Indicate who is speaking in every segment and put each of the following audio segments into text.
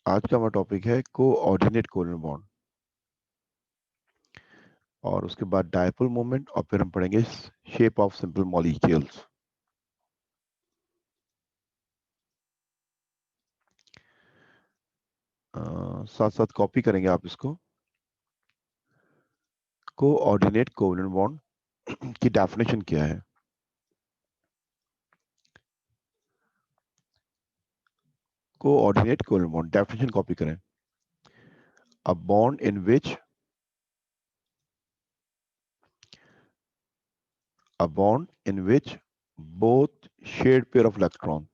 Speaker 1: आज का हमारा टॉपिक है कोऑर्डिनेट कोवैलेंट बॉन्ड और उसके बाद डायपोल मोमेंट और फिर हम पढ़ेंगे शेप ऑफ सिंपल मॉलिक्यूल्स। साथ साथ कॉपी करेंगे आप इसको। कोऑर्डिनेट कोवैलेंट बॉन्ड की डेफिनेशन क्या है? Coordinate covalent bond definition copy करें। A bond in which both shared pair of electron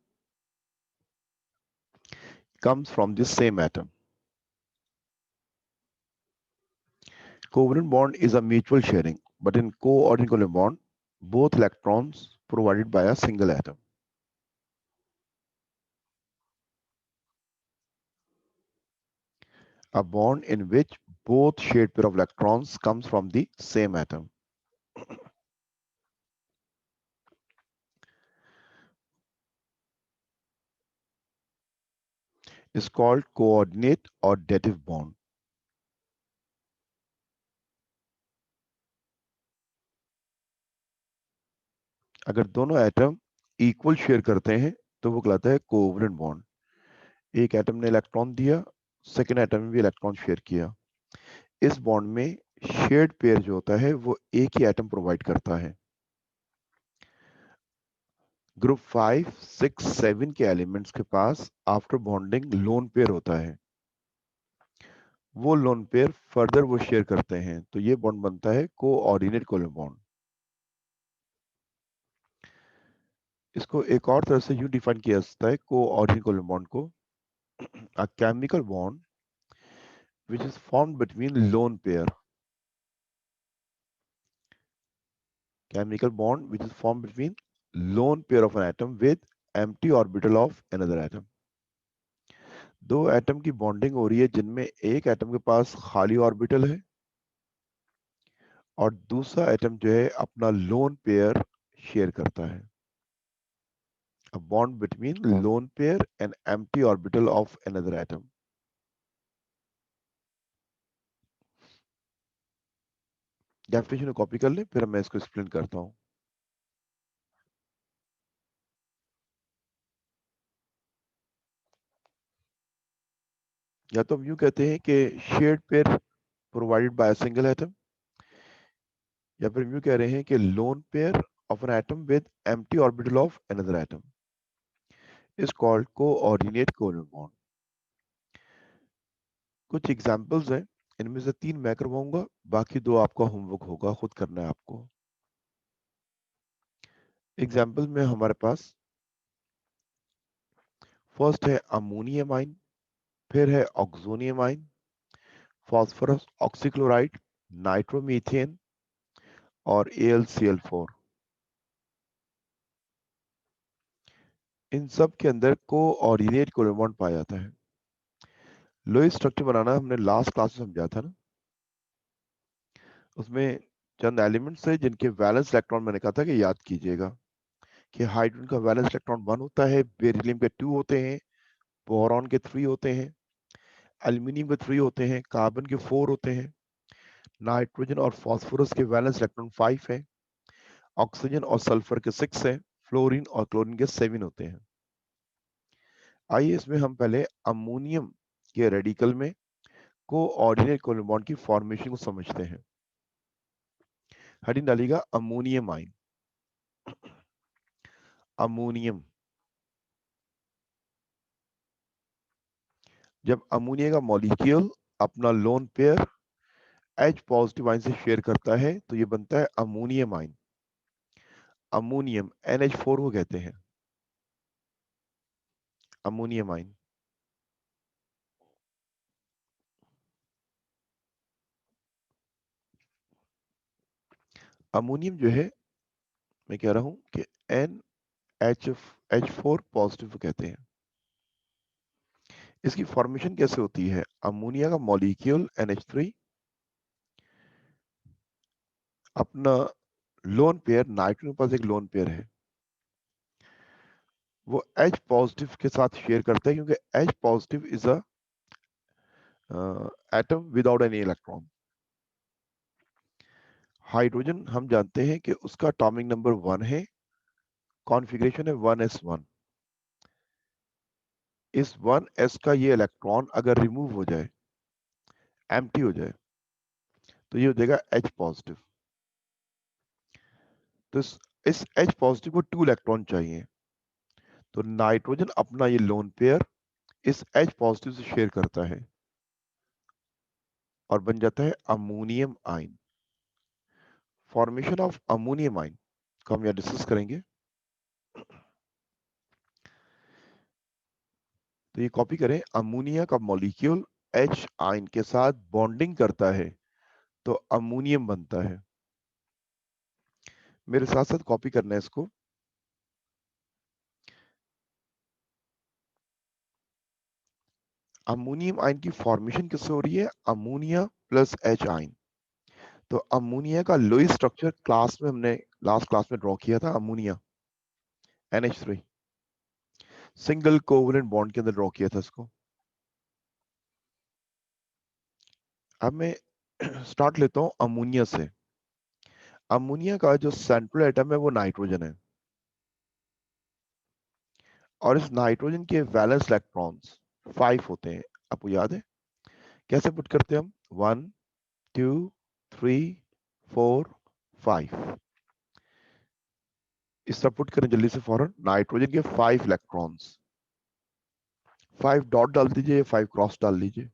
Speaker 1: comes from the same atom. Covalent bond is a mutual sharing, but in coordinate covalent bond, both electrons provided by a single atom. A bond in which both shared pair of electrons comes from the same atom is called coordinate or dative bond. अगर दोनों atom equal share करते हैं तो वो कहलाता है covalent bond. एक atom ने इलेक्ट्रॉन दिया, सेकेंड एटम ने भी इलेक्ट्रॉन शेयर किया। इस बॉन्ड में शेयर्ड पेयर जो होता है वो एक ही एटम प्रोवाइड करता है। ग्रुप 5, 6, 7 के एलिमेंट्स के पास आफ्टर बॉन्डिंग लोन पेयर होता है। वो लोन पेयर फर्दर वो शेयर करते हैं तो ये बॉन्ड बनता है कोऑर्डिनेट कोवलेंट बॉन्ड। इसको एक और तरह से यूं डिफाइन किया जा सकता है कोऑर्डिनेट कोवलेंट बॉन्ड को, a chemical bond which is formed between lone pair, chemical bond which is formed between lone pair of an atom with empty orbital of another atom. दो एटम की bonding हो रही है जिनमें एक atom के पास खाली ऑर्बिटल है और दूसरा एटम जो है अपना लोन पेयर शेयर करता है। A bond between lone pair and empty orbital of another atom. Definition को कॉपी कर ले, फिर मैं इसको एक्सप्लेन करता हूं। या तो हम यूं कहते हैं कि shared pair provided by a single atom, या फिर यूं कह रहे हैं कि lone pair of an atom with empty orbital of another atom is called coordinate covalent bond. कुछ एग्जांपल्स हैं, इनमें से 3 मैं करवाऊंगा, बाकी 2 आपका होमवर्क होगा, खुद करना है आपको। एग्जांपल में हमारे पास फर्स्ट है अमोनियम आइन, फिर है ऑक्सोनियम आइन, फास्फोरस ऑक्सीक्लोराइड, नाइट्रोमीथेन और AlCl4। इन सब के अंदर कोऑर्डिनेट कोवैलेंट बॉन्ड पाया जाता है। लोई स्ट्रक्चर बनाना हमने लास्ट क्लास में समझा था ना, उसमें चंद एलिमेंट्स है जिनके वैलेंस इलेक्ट्रॉन मैंने कहा था कि याद कीजिएगा कि हाइड्रोजन का वैलेंस इलेक्ट्रॉन 1 होता है, बेरिलियम के 2 होते हैं, बोरॉन के 3 होते हैं, एल्यूमिनियम के 3 होते हैं, कार्बन के 4 होते हैं, नाइट्रोजन और फास्फोरस के वैलेंस इलेक्ट्रॉन 5 है, ऑक्सीजन और सल्फर के 6 है, फ्लोरीन और क्लोरीन के 7 होते हैं। आइए इसमें हम पहले अमोनियम के रेडिकल में कोऑर्डिनेट कोवैलेंट बॉन्ड की फॉर्मेशन को समझते हैं। हेडिंग डालिएगा अमोनियम आइन। अमोनियम, जब अमोनिया का मॉलिक्यूल अपना lone pair H positive ion से शेयर करता है तो ये बनता है अमोनियम आइन। अमोनियम NH4 को कहते हैं अमोनियम आइन। अमोनियम जो है, मैं कह रहा हूं कि NH4 पॉजिटिव को कहते हैं। इसकी फॉर्मेशन कैसे होती है? अमोनिया का मॉलिक्यूल NH3 अपना लोन पेयर, नाइट्रोजन के पास एक लोन पेयर है, वो H पॉजिटिव के साथ शेयर करता है क्योंकि H positive is a atom without any electron. Hydrogen हम जानते हैं कि उसका एटॉमिक नंबर 1 है, कॉन्फ़िगरेशन है 1s1। इस 1s का ये इलेक्ट्रॉन अगर रिमूव हो जाए, एम्प्टी हो जाए, तो ये हो जाएगा H पॉजिटिव। तो इस H पॉजिटिव को 2 इलेक्ट्रॉन चाहिए, तो नाइट्रोजन अपना ये लोन पेयर इस H पॉजिटिव से शेयर करता है और बन जाता है ammonium ion. Formation of ammonium ion को हम यहां डिस्कस करेंगे। तो ये कॉपी करें, अमोनिया का मॉलिक्यूल H आयन के साथ बॉन्डिंग करता है तो अमोनियम बनता है। मेरे साथ साथ कॉपी करना है इसको। अमोनियम आयन की फॉर्मेशन किससे हो रही है? Ammonia plus H ion. तो अमोनिया का लोएस्ट स्ट्रक्चर क्लास में हमने लास्ट क्लास में ड्रॉ किया था, ammonia NH3 single covalent bond के अंदर ड्रॉ किया था इसको। अब मैं स्टार्ट लेता हूं अमोनिया से। अमोनिया का जो सेंट्रल एटम है वो नाइट्रोजन है, और इस नाइट्रोजन के वैलेंस इलेक्ट्रॉन्स 5 होते हैं। आपको याद है कैसे पुट करते हैं हम? 1 2 3 4 5। इस तरह पुट करें जल्दी से फौरन। नाइट्रोजन के 5 इलेक्ट्रॉन्स, 5 डॉट डाल दीजिए, 5 क्रॉस डाल दीजिए।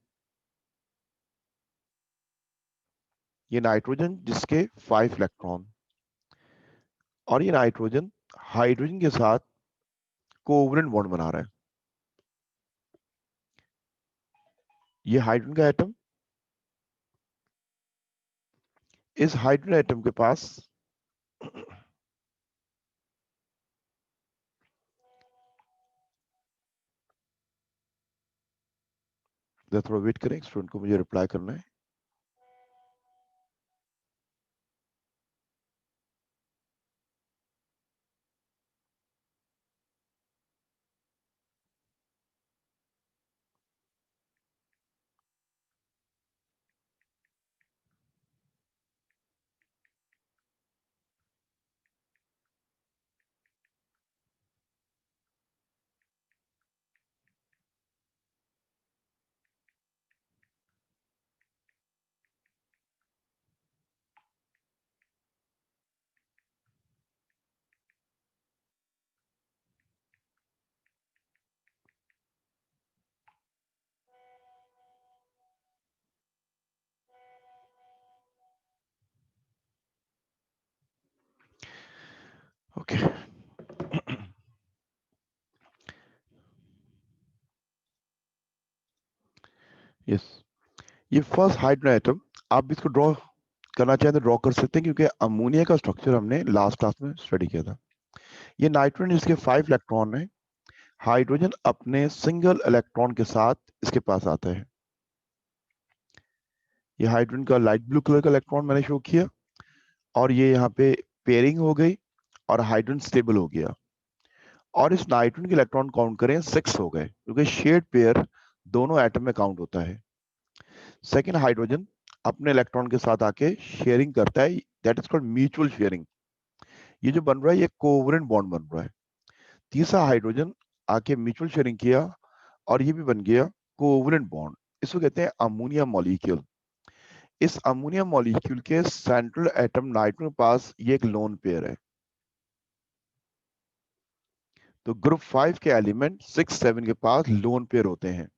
Speaker 1: ये नाइट्रोजन जिसके 5 इलेक्ट्रॉन, और ये नाइट्रोजन हाइड्रोजन के साथ कोवलेंट बॉन्ड बना रहा है। ये हाइड्रोजन का एटम, इस हाइड्रोजन एटम के पास थोड़ा वेट करें, स्टूडेंट को मुझे रिप्लाई करना है। ओके यस, ये फर्स्ट हाइड्रोजन एटम, आप भी इसको ड्रॉ करना चाहें तो ड्रॉ कर सकते हैं, क्योंकि अमोनिया का स्ट्रक्चर हमने लास्ट क्लास में स्टडी किया था। ये नाइट्रोजन जिसके 5 इलेक्ट्रॉन है, हाइड्रोजन अपने सिंगल इलेक्ट्रॉन के साथ इसके पास आता है। ये हाइड्रोजन का लाइट ब्लू कलर का इलेक्ट्रॉन मैंने शो किया, और ये यहाँ पे पेयरिंग हो गई और हाइड्रोजन स्टेबल हो गया। और इस नाइट्रोजन के इलेक्ट्रॉन काउंट करें 6 हो गए, क्योंकि शेयर्ड पेयर दोनों एटम में काउंट होता है। सेकेंड हाइड्रोजन अपने इलेक्ट्रॉन के साथ आके शेयरिंग करता है, that is called mutual sharing. ये जो बन रहा है ये कोवलेंट बॉन्ड बन रहा है। तीसरा हाइड्रोजन आके म्यूचुअल शेयरिंग किया और ये भी बन गया कोवलेंट बॉन्ड। इसको कहते हैं अमोनिया मॉलिक्यूल। इस अमोनिया मॉलिक्यूल के सेंट्रल एटम नाइट्रोजन के पास ये एक लोन पेयर है। तो ग्रुप 5 के एलिमेंट 6 7 के पास लोन पेयर होते हैं।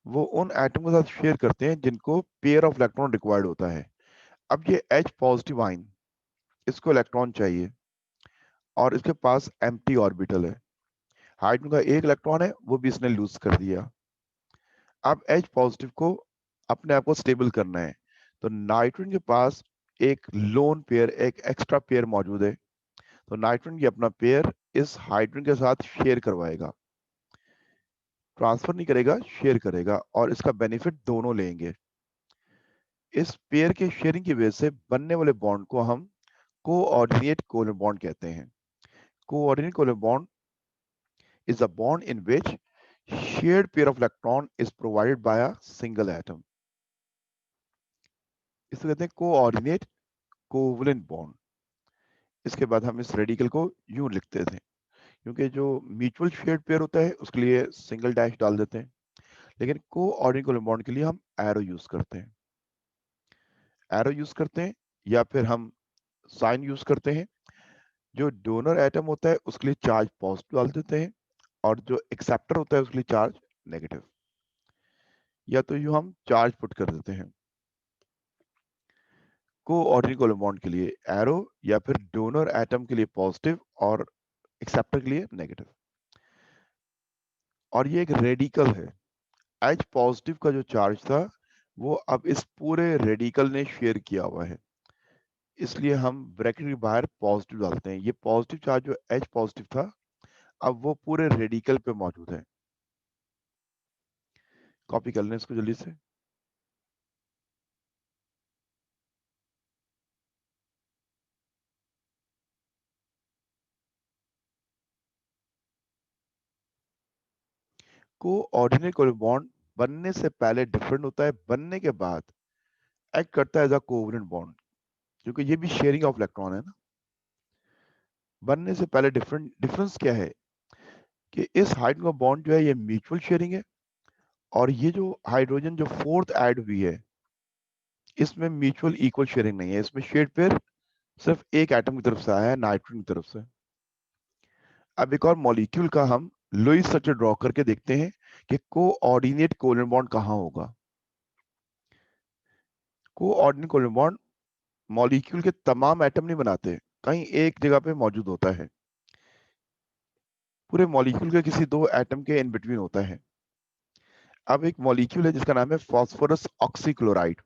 Speaker 1: वो उन एटम के साथ शेयर करते हैं जिनको पेयर ऑफ इलेक्ट्रॉन रिक्वायर्ड होता है। अब ये H पॉजिटिव आयन, इसको इलेक्ट्रॉन चाहिए और इसके पास एम्प्टी ऑर्बिटल है। हाइड्रोजन का एक इलेक्ट्रॉन है, वो भी इसने लूज कर दिया। अब H पॉजिटिव को अपने आप को स्टेबल करना है, तो नाइट्रोजन के पास एक लोन पेयर, एक एक्स्ट्रा पेयर मौजूद है। तो नाइट्रोजन की अपना पेयर इस हाइड्रोजन के साथ शेयर करवाएगा, ट्रांसफर नहीं करेगा, शेयर करेगा, और इसका बेनिफिट दोनों लेंगे। इस पेयर के शेयरिंग की वजह से बनने वाले बॉन्ड को हम कोऑर्डिनेट कोवलेंट बॉन्ड कहते हैं। Coordinate covalent bond is a bond in which shared pair of electron is provided by a single atom. इसको कहते हैं कोऑर्डिनेट कोवलेंट बॉन्ड। इसके बाद हम इस रेडिकल को यूं लिखते थे, क्योंकि जो म्यूचुअल शेयर्ड पेयर होता है उसके लिए सिंगल डैश डाल देते हैं, लेकिन कोऑर्डिनेट कोवलेंट बॉन्ड के लिए हम एरो यूज करते हैं। एरो यूज करते हैं या फिर हम साइन यूज करते हैं। जो डोनर एटम होता है उसके लिए चार्ज पॉजिटिव डाल देते हैं, और जो एक्सेप्टर होता है उसके लिए चार्ज नेगेटिव, या तो यूं हम चार्ज पुट कर देते हैं। कोऑर्डिनेट कोवलेंट बॉन्ड के लिए एरो, या फिर डोनर एटम के लिए पॉजिटिव और एक्सेप्टर के लिए नेगेटिव। और ये एक रेडिकल है। एच पॉजिटिव का जो चार्ज था वो अब इस पूरे रेडिकल ने शेयर किया हुआ है, इसलिए हम ब्रैकेट के बाहर पॉजिटिव डालते हैं। ये पॉजिटिव चार्ज जो एच पॉजिटिव था अब वो पूरे रेडिकल पे मौजूद है। कॉपी कर लें इसको जल्दी से। कोऑर्डिनेट कोवलेंट बॉन्ड बनने से पहले डिफरेंट होता है, बनने के बाद एक्ट करता है एज अ कोवलेंट बॉन्ड, क्योंकि ये भी शेयरिंग ऑफ इलेक्ट्रॉन है ना। बनने से पहले डिफरेंस क्या है कि इस हाइड्रोजन का बॉन्ड जो है ये म्यूचुअल शेयरिंग है, और ये जो हाइड्रोजन जो फोर्थ ऐड हुई है इसमें म्यूचुअल इक्वल शेयरिंग नहीं है। इसमें शेयर्ड पेयर सिर्फ एक एटम की तरफ से आया है, नाइट्रोजन की तरफ से। अब एक और मॉलिक्यूल का हम लुईस स्ट्रक्चर ड्रॉ करके देखते हैं कि कोऑर्डिनेट कोवलेंट बॉन्ड कहां होगा। कोऑर्डिनेट कोवलेंट बॉन्ड मॉलिक्यूल के तमाम एटम नहीं बनाते, कहीं एक जगह पे मौजूद होता है। पूरे मॉलिक्यूल के किसी दो एटम के इन बिटवीन होता है। अब एक मॉलिक्यूल है जिसका नाम है फास्फोरस ऑक्सीक्लोराइड।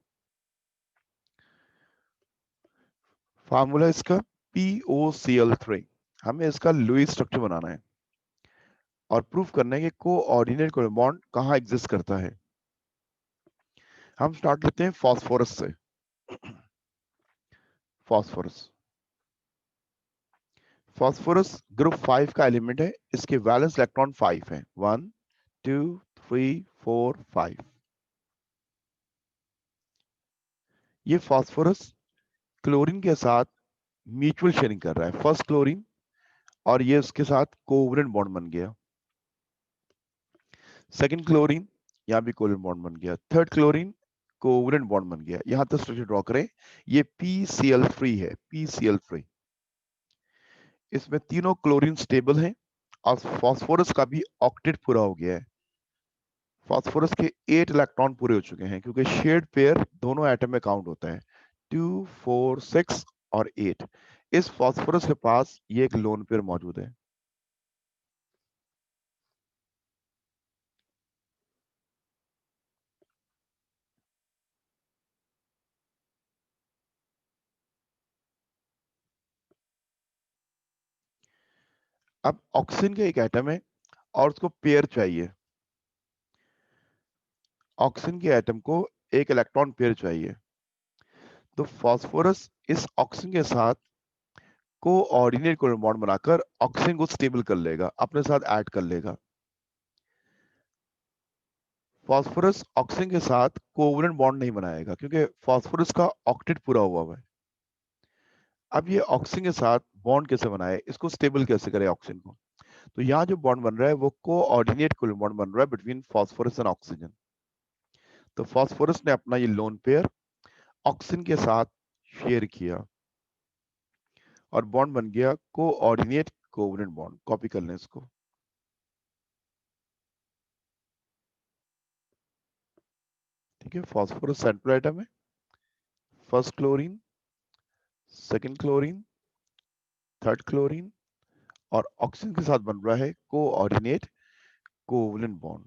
Speaker 1: फार्मूला इसका POCl3। हमें इसका लुईस स्ट्रक्चर बनाना है और प्रूफ करना है कि कोऑर्डिनेट कोवलेंट बॉन्ड कहां एग्जिस्ट करता है। हम स्टार्ट लेते हैं फास्फोरस से। फास्फोरस फास्फोरस ग्रुप 5 का एलिमेंट है। इसके वैलेंस इलेक्ट्रॉन 5 है, 1 2 3 4 5। ये फास्फोरस क्लोरीन के साथ म्यूचुअल शेयरिंग कर रहा है, फर्स्ट क्लोरीन, और ये उसके साथ कोवलेंट बॉन्ड बन गया। सेकंड क्लोरीन, यहां भी कोवलेंट बॉन्ड बन गया। थर्ड क्लोरीन, कोवलेंट बॉन्ड बन गया। यहां तक स्ट्रक्चर ड्रॉ करें। ये PCl3 है, PCl3। इसमें तीनों क्लोरीन स्टेबल हैं, और फास्फोरस का भी ऑक्टेट पूरा हो गया है। फास्फोरस के 8 इलेक्ट्रॉन पूरे हो चुके हैं, क्योंकि शेयर्ड पेयर दोनों एटम में काउंट होता है, 2 4 6 और 8। इस फास्फोरस के पास ये एक लोन पेयर मौजूद है। अब ऑक्सीजन का एक एटम है और उसको पेयर चाहिए। ऑक्सीजन के एटम को एक इलेक्ट्रॉन पेयर चाहिए, तो फास्फोरस इस ऑक्सीजन के साथ कोऑर्डिनेट कोवलेंट बॉन्ड बनाकर ऑक्सीजन को स्टेबल कर लेगा, अपने साथ ऐड कर लेगा। फास्फोरस ऑक्सीजन के साथ कोवलेंट बॉन्ड नहीं बनाएगा, क्योंकि फास्फोरस का ऑक्टेट पूरा हुआ है। अब ये ऑक्सीजन के साथ बॉन्ड कैसे बनाए, इसको स्टेबल कैसे करे ऑक्सीजन को। तो यहाँ जो बॉन्ड बन रहा है वो कोऑर्डिनेट कोवलेंट बॉन्ड बन रहा है बिटवीन फास्फोरस एंड ऑक्सीजन। तो फास्फोरस ने अपना ये लोन पेयर ऑक्सीजन के साथ शेयर किया और बॉन्ड बन गया कोऑर्डिनेट कोवलेंट बॉन्ड। कॉपी कर लें इसको। ठीक है, फास्फोरस सेंट्रल एटम है, first chlorine, second chlorine, third chlorine, और ऑक्सीजन के साथ बन रहा है coordinate covalent bond.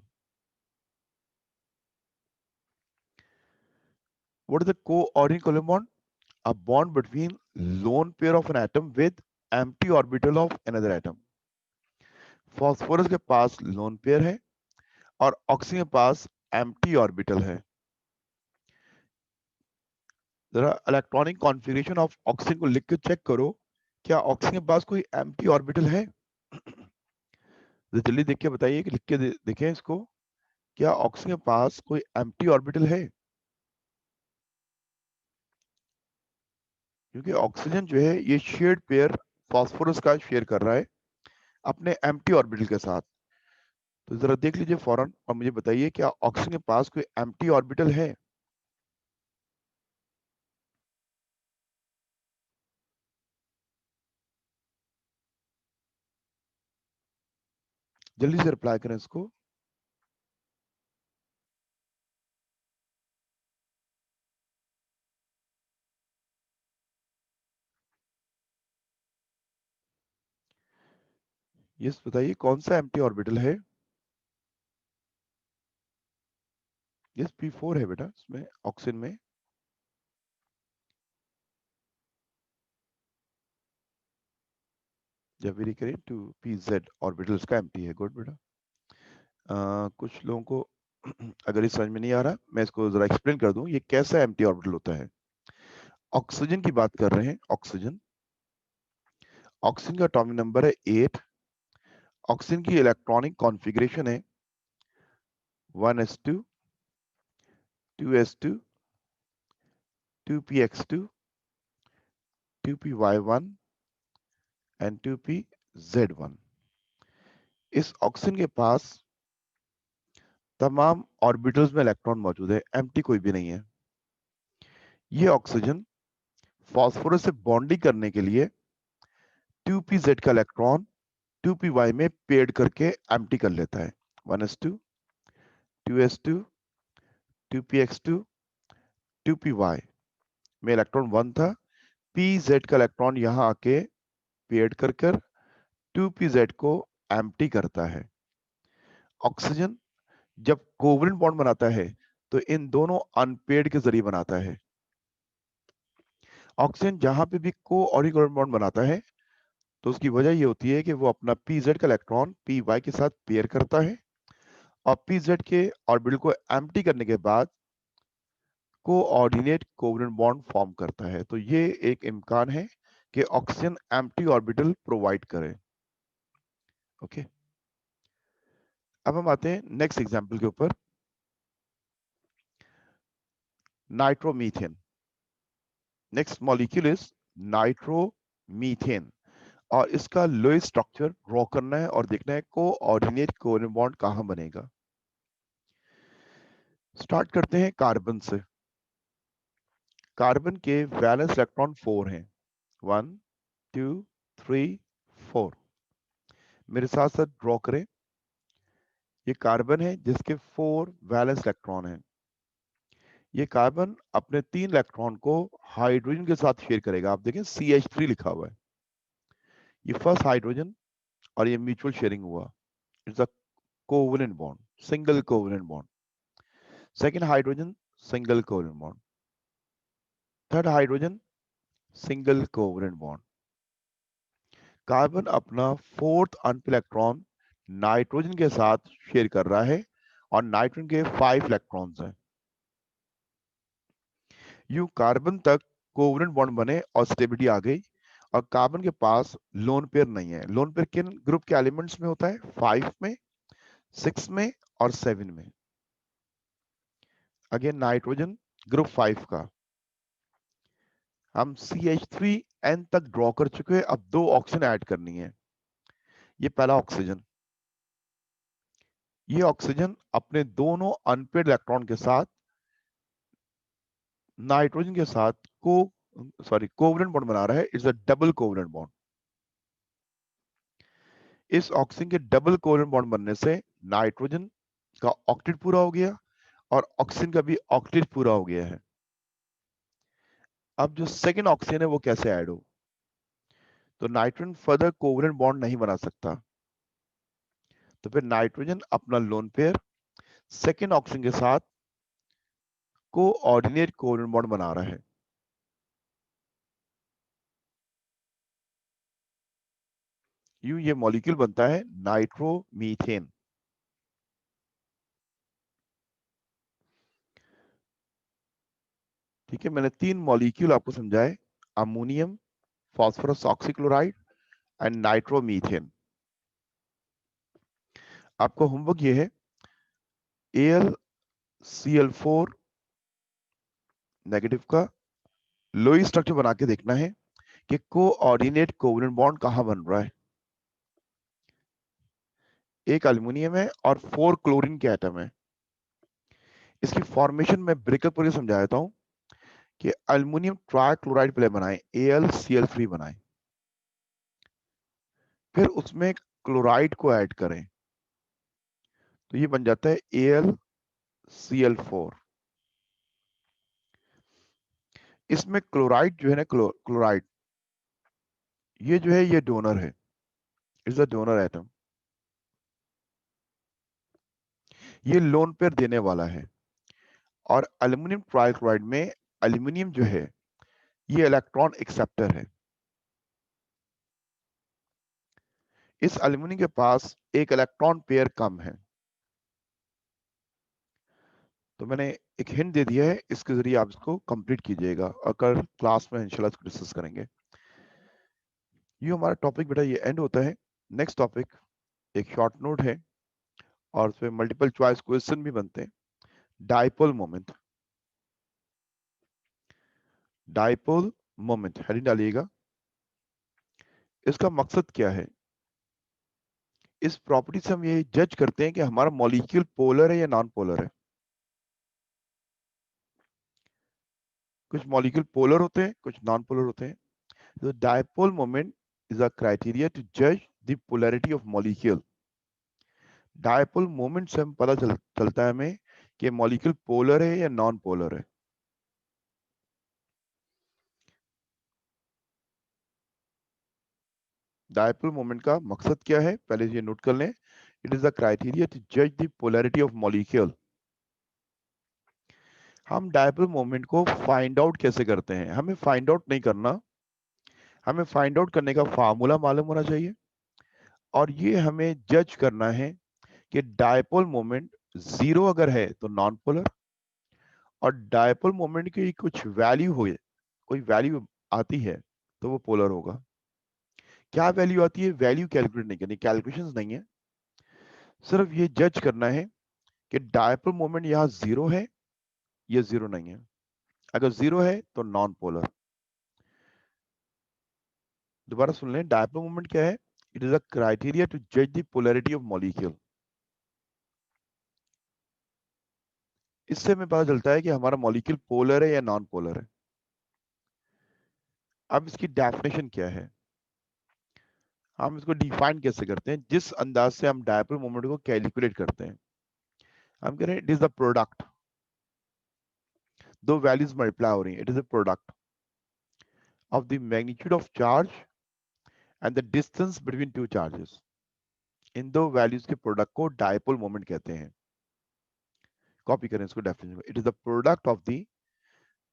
Speaker 1: What is the coordinate covalent bond? A bond between lone pair of an atom with empty orbital of another atom. Phosphorus के पास loan pair है और oxygen के पास एम्प्टी ऑर्बिटल है। जरा इलेक्ट्रॉनिक कॉन्फ़िगरेशन ऑफ ऑक्सीजन को लिख के check करो, क्या ऑक्सीजन के पास कोई एम्प्टी ऑर्बिटल है? तो जल्दी देख के बताइए कि लिख के देखें इसको, क्या ऑक्सीजन के पास कोई एम्प्टी ऑर्बिटल है? क्योंकि ऑक्सीजन जो है ये शेयर्ड पेयर फास्फोरस का शेयर कर रहा है अपने एम्प्टी ऑर्बिटल के साथ। तो जरा देख लीजिए फौरन और मुझे बताइए क्या ऑक्सीजन के पास कोई एम्प्टी ऑर्बिटल है? जल्दी से रिप्लाई करें इसको। यस बताइए कौन सा एम्प्टी ऑर्बिटल है? यस p4 है बेटा इसमें ऑक्सीजन में। जब वेरी करें टू pz ऑर्बिटल्स का एम्प्टी है। गुड बेटा। कुछ लोगों को अगर ये समझ में नहीं आ रहा मैं इसको जरा एक्सप्लेन कर दूं ये कैसा एम्प्टी ऑर्बिटल होता है। ऑक्सीजन की बात कर रहे हैं। ऑक्सीजन ऑक्सीजन का एटॉमिक नंबर है 8। ऑक्सीजन की इलेक्ट्रॉनिक कॉन्फ़िगरेशन है 1s2 2s2 2px2 2py1 and 2pz1। इस ऑक्सीजन के पास तमाम ऑर्बिटल्स में इलेक्ट्रॉन मौजूद है, एम्प्टी कोई भी नहीं है। ये ऑक्सीजन फास्फोरस से बॉन्डिंग करने के लिए 2pz का इलेक्ट्रॉन 2py में पेड करके एम्प्टी कर लेता है। 1s2 2s2 2px2 2py में इलेक्ट्रॉन 1 था, pz का इलेक्ट्रॉन यहां आके पेड कर कर 2pz को एम्प्टी करता है। ऑक्सीजन जब कोवलेंट बॉन्ड बनाता है तो इन दोनों अनपेड के जरिए बनाता है। ऑक्सीजन जहां पे भी कोऑर्डिनेट बॉन्ड बनाता है तो उसकी वजह ये होती है कि वो अपना pz का इलेक्ट्रॉन py के साथ पेयर करता है और pz के ऑर्बिटल को एम्प्टी करने के बाद कोऑर्डिनेट कोवलेंट बॉन्ड फॉर्म करता है। तो ये एक इम्कान है कि ऑक्सीजन एम्प्टी ऑर्बिटल प्रोवाइड करे। ओके, अब हम आते हैं नेक्स्ट एग्जांपल के ऊपर। Nitromethane. Next molecule is nitromethane और इसका लोएस्ट स्ट्रक्चर ड्रॉ करना है और देखना है कोऑर्डिनेट कोवलेंट बॉन्ड कहां बनेगा। स्टार्ट करते हैं कार्बन से। कार्बन के वैलेंस इलेक्ट्रॉन 4 हैं। 1 2 3 4। मेरे साथ साथ ड्रॉ करें। ये कार्बन है जिसके 4 वैलेंस इलेक्ट्रॉन हैं। ये कार्बन अपने 3 इलेक्ट्रॉन को हाइड्रोजन के साथ शेयर करेगा। आप देखें CH3 लिखा हुआ है। ये फर्स्ट हाइड्रोजन और ये म्यूचुअल शेयरिंग हुआ। It's a covalent bond, single covalent bond. Second hydrogen single covalent bond. Third hydrogen single covalent bond. Carbon अपना फोर्थ अनपेड इलेक्ट्रॉन नाइट्रोजन के साथ शेयर कर रहा है और नाइट्रोजन के 5 इलेक्ट्रॉन्स हैं। यूं कार्बन तक कोवेलेंट बॉन्ड बने और स्टेबिलिटी आ गई और कार्बन के पास लोन पेयर नहीं है। लोन पेयर किन ग्रुप के एलिमेंट्स में होता है? 5 में, 6 में और 7 में। अगेन नाइट्रोजन ग्रुप 5 का। हम CH3N तक ड्रॉ कर चुके हैं, अब 2 ऑक्सीजन ऐड करनी है। ये पहला ऑक्सीजन। ये ऑक्सीजन अपने दोनों अनपेड इलेक्ट्रॉन के साथ नाइट्रोजन के साथ कोवेलेंट बॉन्ड बना रहा है। It's a double covalent bond. इस ऑक्सीजन के डबल कोवेलेंट बॉन्ड बनने से नाइट्रोजन का ऑक्टेट पूरा हो गया और ऑक्सीजन का भी ऑक्टेट पूरा हो गया है। अब जो सेकंड ऑक्सीजन है वो कैसे ऐड हो? तो नाइट्रोजन फर्दर कोवेलेंट बॉन्ड नहीं बना सकता, तो फिर नाइट्रोजन अपना लोन पेयर सेकंड ऑक्सीजन के साथ कोऑर्डिनेट कोवेलेंट बॉन्ड बना रहा है। यूं ये मॉलिक्यूल बनता है नाइट्रोमीथेन। ठीक है, मैंने 3 मॉलिक्यूल आपको समझाए, ammonium, phosphorus oxychloride and nitromethane. आपका होमवर्क ये है AlCl4 नेगेटिव का लोई स्ट्रक्चर बना के देखना है कि कोऑर्डिनेट कोवेलेंट बॉन्ड कहां बन रहा है। एक एल्युमिनियम है और 4 क्लोरीन के एटम है। इसकी फॉर्मेशन में ब्रेकअप करके समझा देता हूं कि एल्युमिनियम ट्राइक्लोराइड पहले बनाए, AlCl3 बनाए, फिर उसमें क्लोराइड को ऐड करें तो ये बन जाता है AlCl4। इसमें क्लोराइड जो है ना, क्लोराइड ये जो है ये डोनर है, इज अ डोनर एटम। ये लोन पेयर देने वाला है। और एल्युमिनियम ट्राइक्लोराइड में एल्युमिनियम जो है ये इलेक्ट्रॉन एक्सेप्टर है। इस एल्युमिनियम के पास एक इलेक्ट्रॉन पेयर कम है। तो मैंने एक हिंट दे दिया है, इसके जरिए आप इसको कंप्लीट कीजिएगा, अगर क्लास में इंशाल्लाह इसको डिस्कस करेंगे। ये हमारा टॉपिक बेटा ये एंड होता है। नेक्स्ट टॉपिक एक शॉर्ट नोट है और उसमें मल्टीपल चॉइस क्वेश्चन भी बनते हैं। Dipole moment, dipole moment heading डालिएगा। इसका मकसद क्या है? इस प्रॉपर्टी से हम ये जज करते हैं कि हमारा मॉलिक्यूल पोलर है या नॉन पोलर है। कुछ मॉलिक्यूल पोलर होते हैं, कुछ नॉन पोलर होते हैं। तो dipole moment is a criteria to जज the polarity of molecule. Dipole moment से हम पता चलता है हमें कि मॉलिक्यूल पोलर है या नॉन पोलर है। डाइपोल मोमेंट का मकसद क्या है पहले ये नोट कर लें। It is the criteria to जज द पोलैरिटी ऑफ मॉलिक्यूल। हम डाइपोल मोमेंट को फाइंड आउट कैसे करते हैं? हमें फाइंड आउट नहीं करना, हमें फाइंड आउट करने का फार्मूला मालूम होना चाहिए और ये हमें जज करना है कि डाइपोल मोमेंट जीरो अगर है तो नॉन पोलर, और डाइपोल मोमेंट की कुछ वैल्यू हो, कोई वैल्यू आती है तो वो पोलर होगा। क्या वैल्यू आती है? वैल्यू कैलकुलेट नहीं करनी, कैलकुलेशंस नहीं है, सिर्फ ये जज करना है कि डाइपोल मोमेंट यहाँ जीरो है या जीरो नहीं है। अगर जीरो है तो नॉन पोलर। दोबारा सुन लें, डाइपोल मोमेंट क्या है? It is a criteria to जज द पोलैरिटी ऑफ मॉलिक्यूल। इससे हमें पता चलता है कि हमारा मॉलिक्यूल पोलर है या नॉन पोलर है। अब इसकी डेफिनेशन क्या है, हम इसको डिफाइन कैसे करते हैं, जिस अंदाज से हम डायपोल मोमेंट को कैलकुलेट करते हैं। हम कह रहे हैं इट इज द प्रोडक्ट, दो वैल्यूज मल्टीप्लाई हो रही हैं, it is the product of the magnitude of charge and the distance between two charges. इन दो वैल्यूज के प्रोडक्ट को डायपोल मोमेंट कहते हैं। कॉपी करें इसको डेफिनेशन में, it is the product of the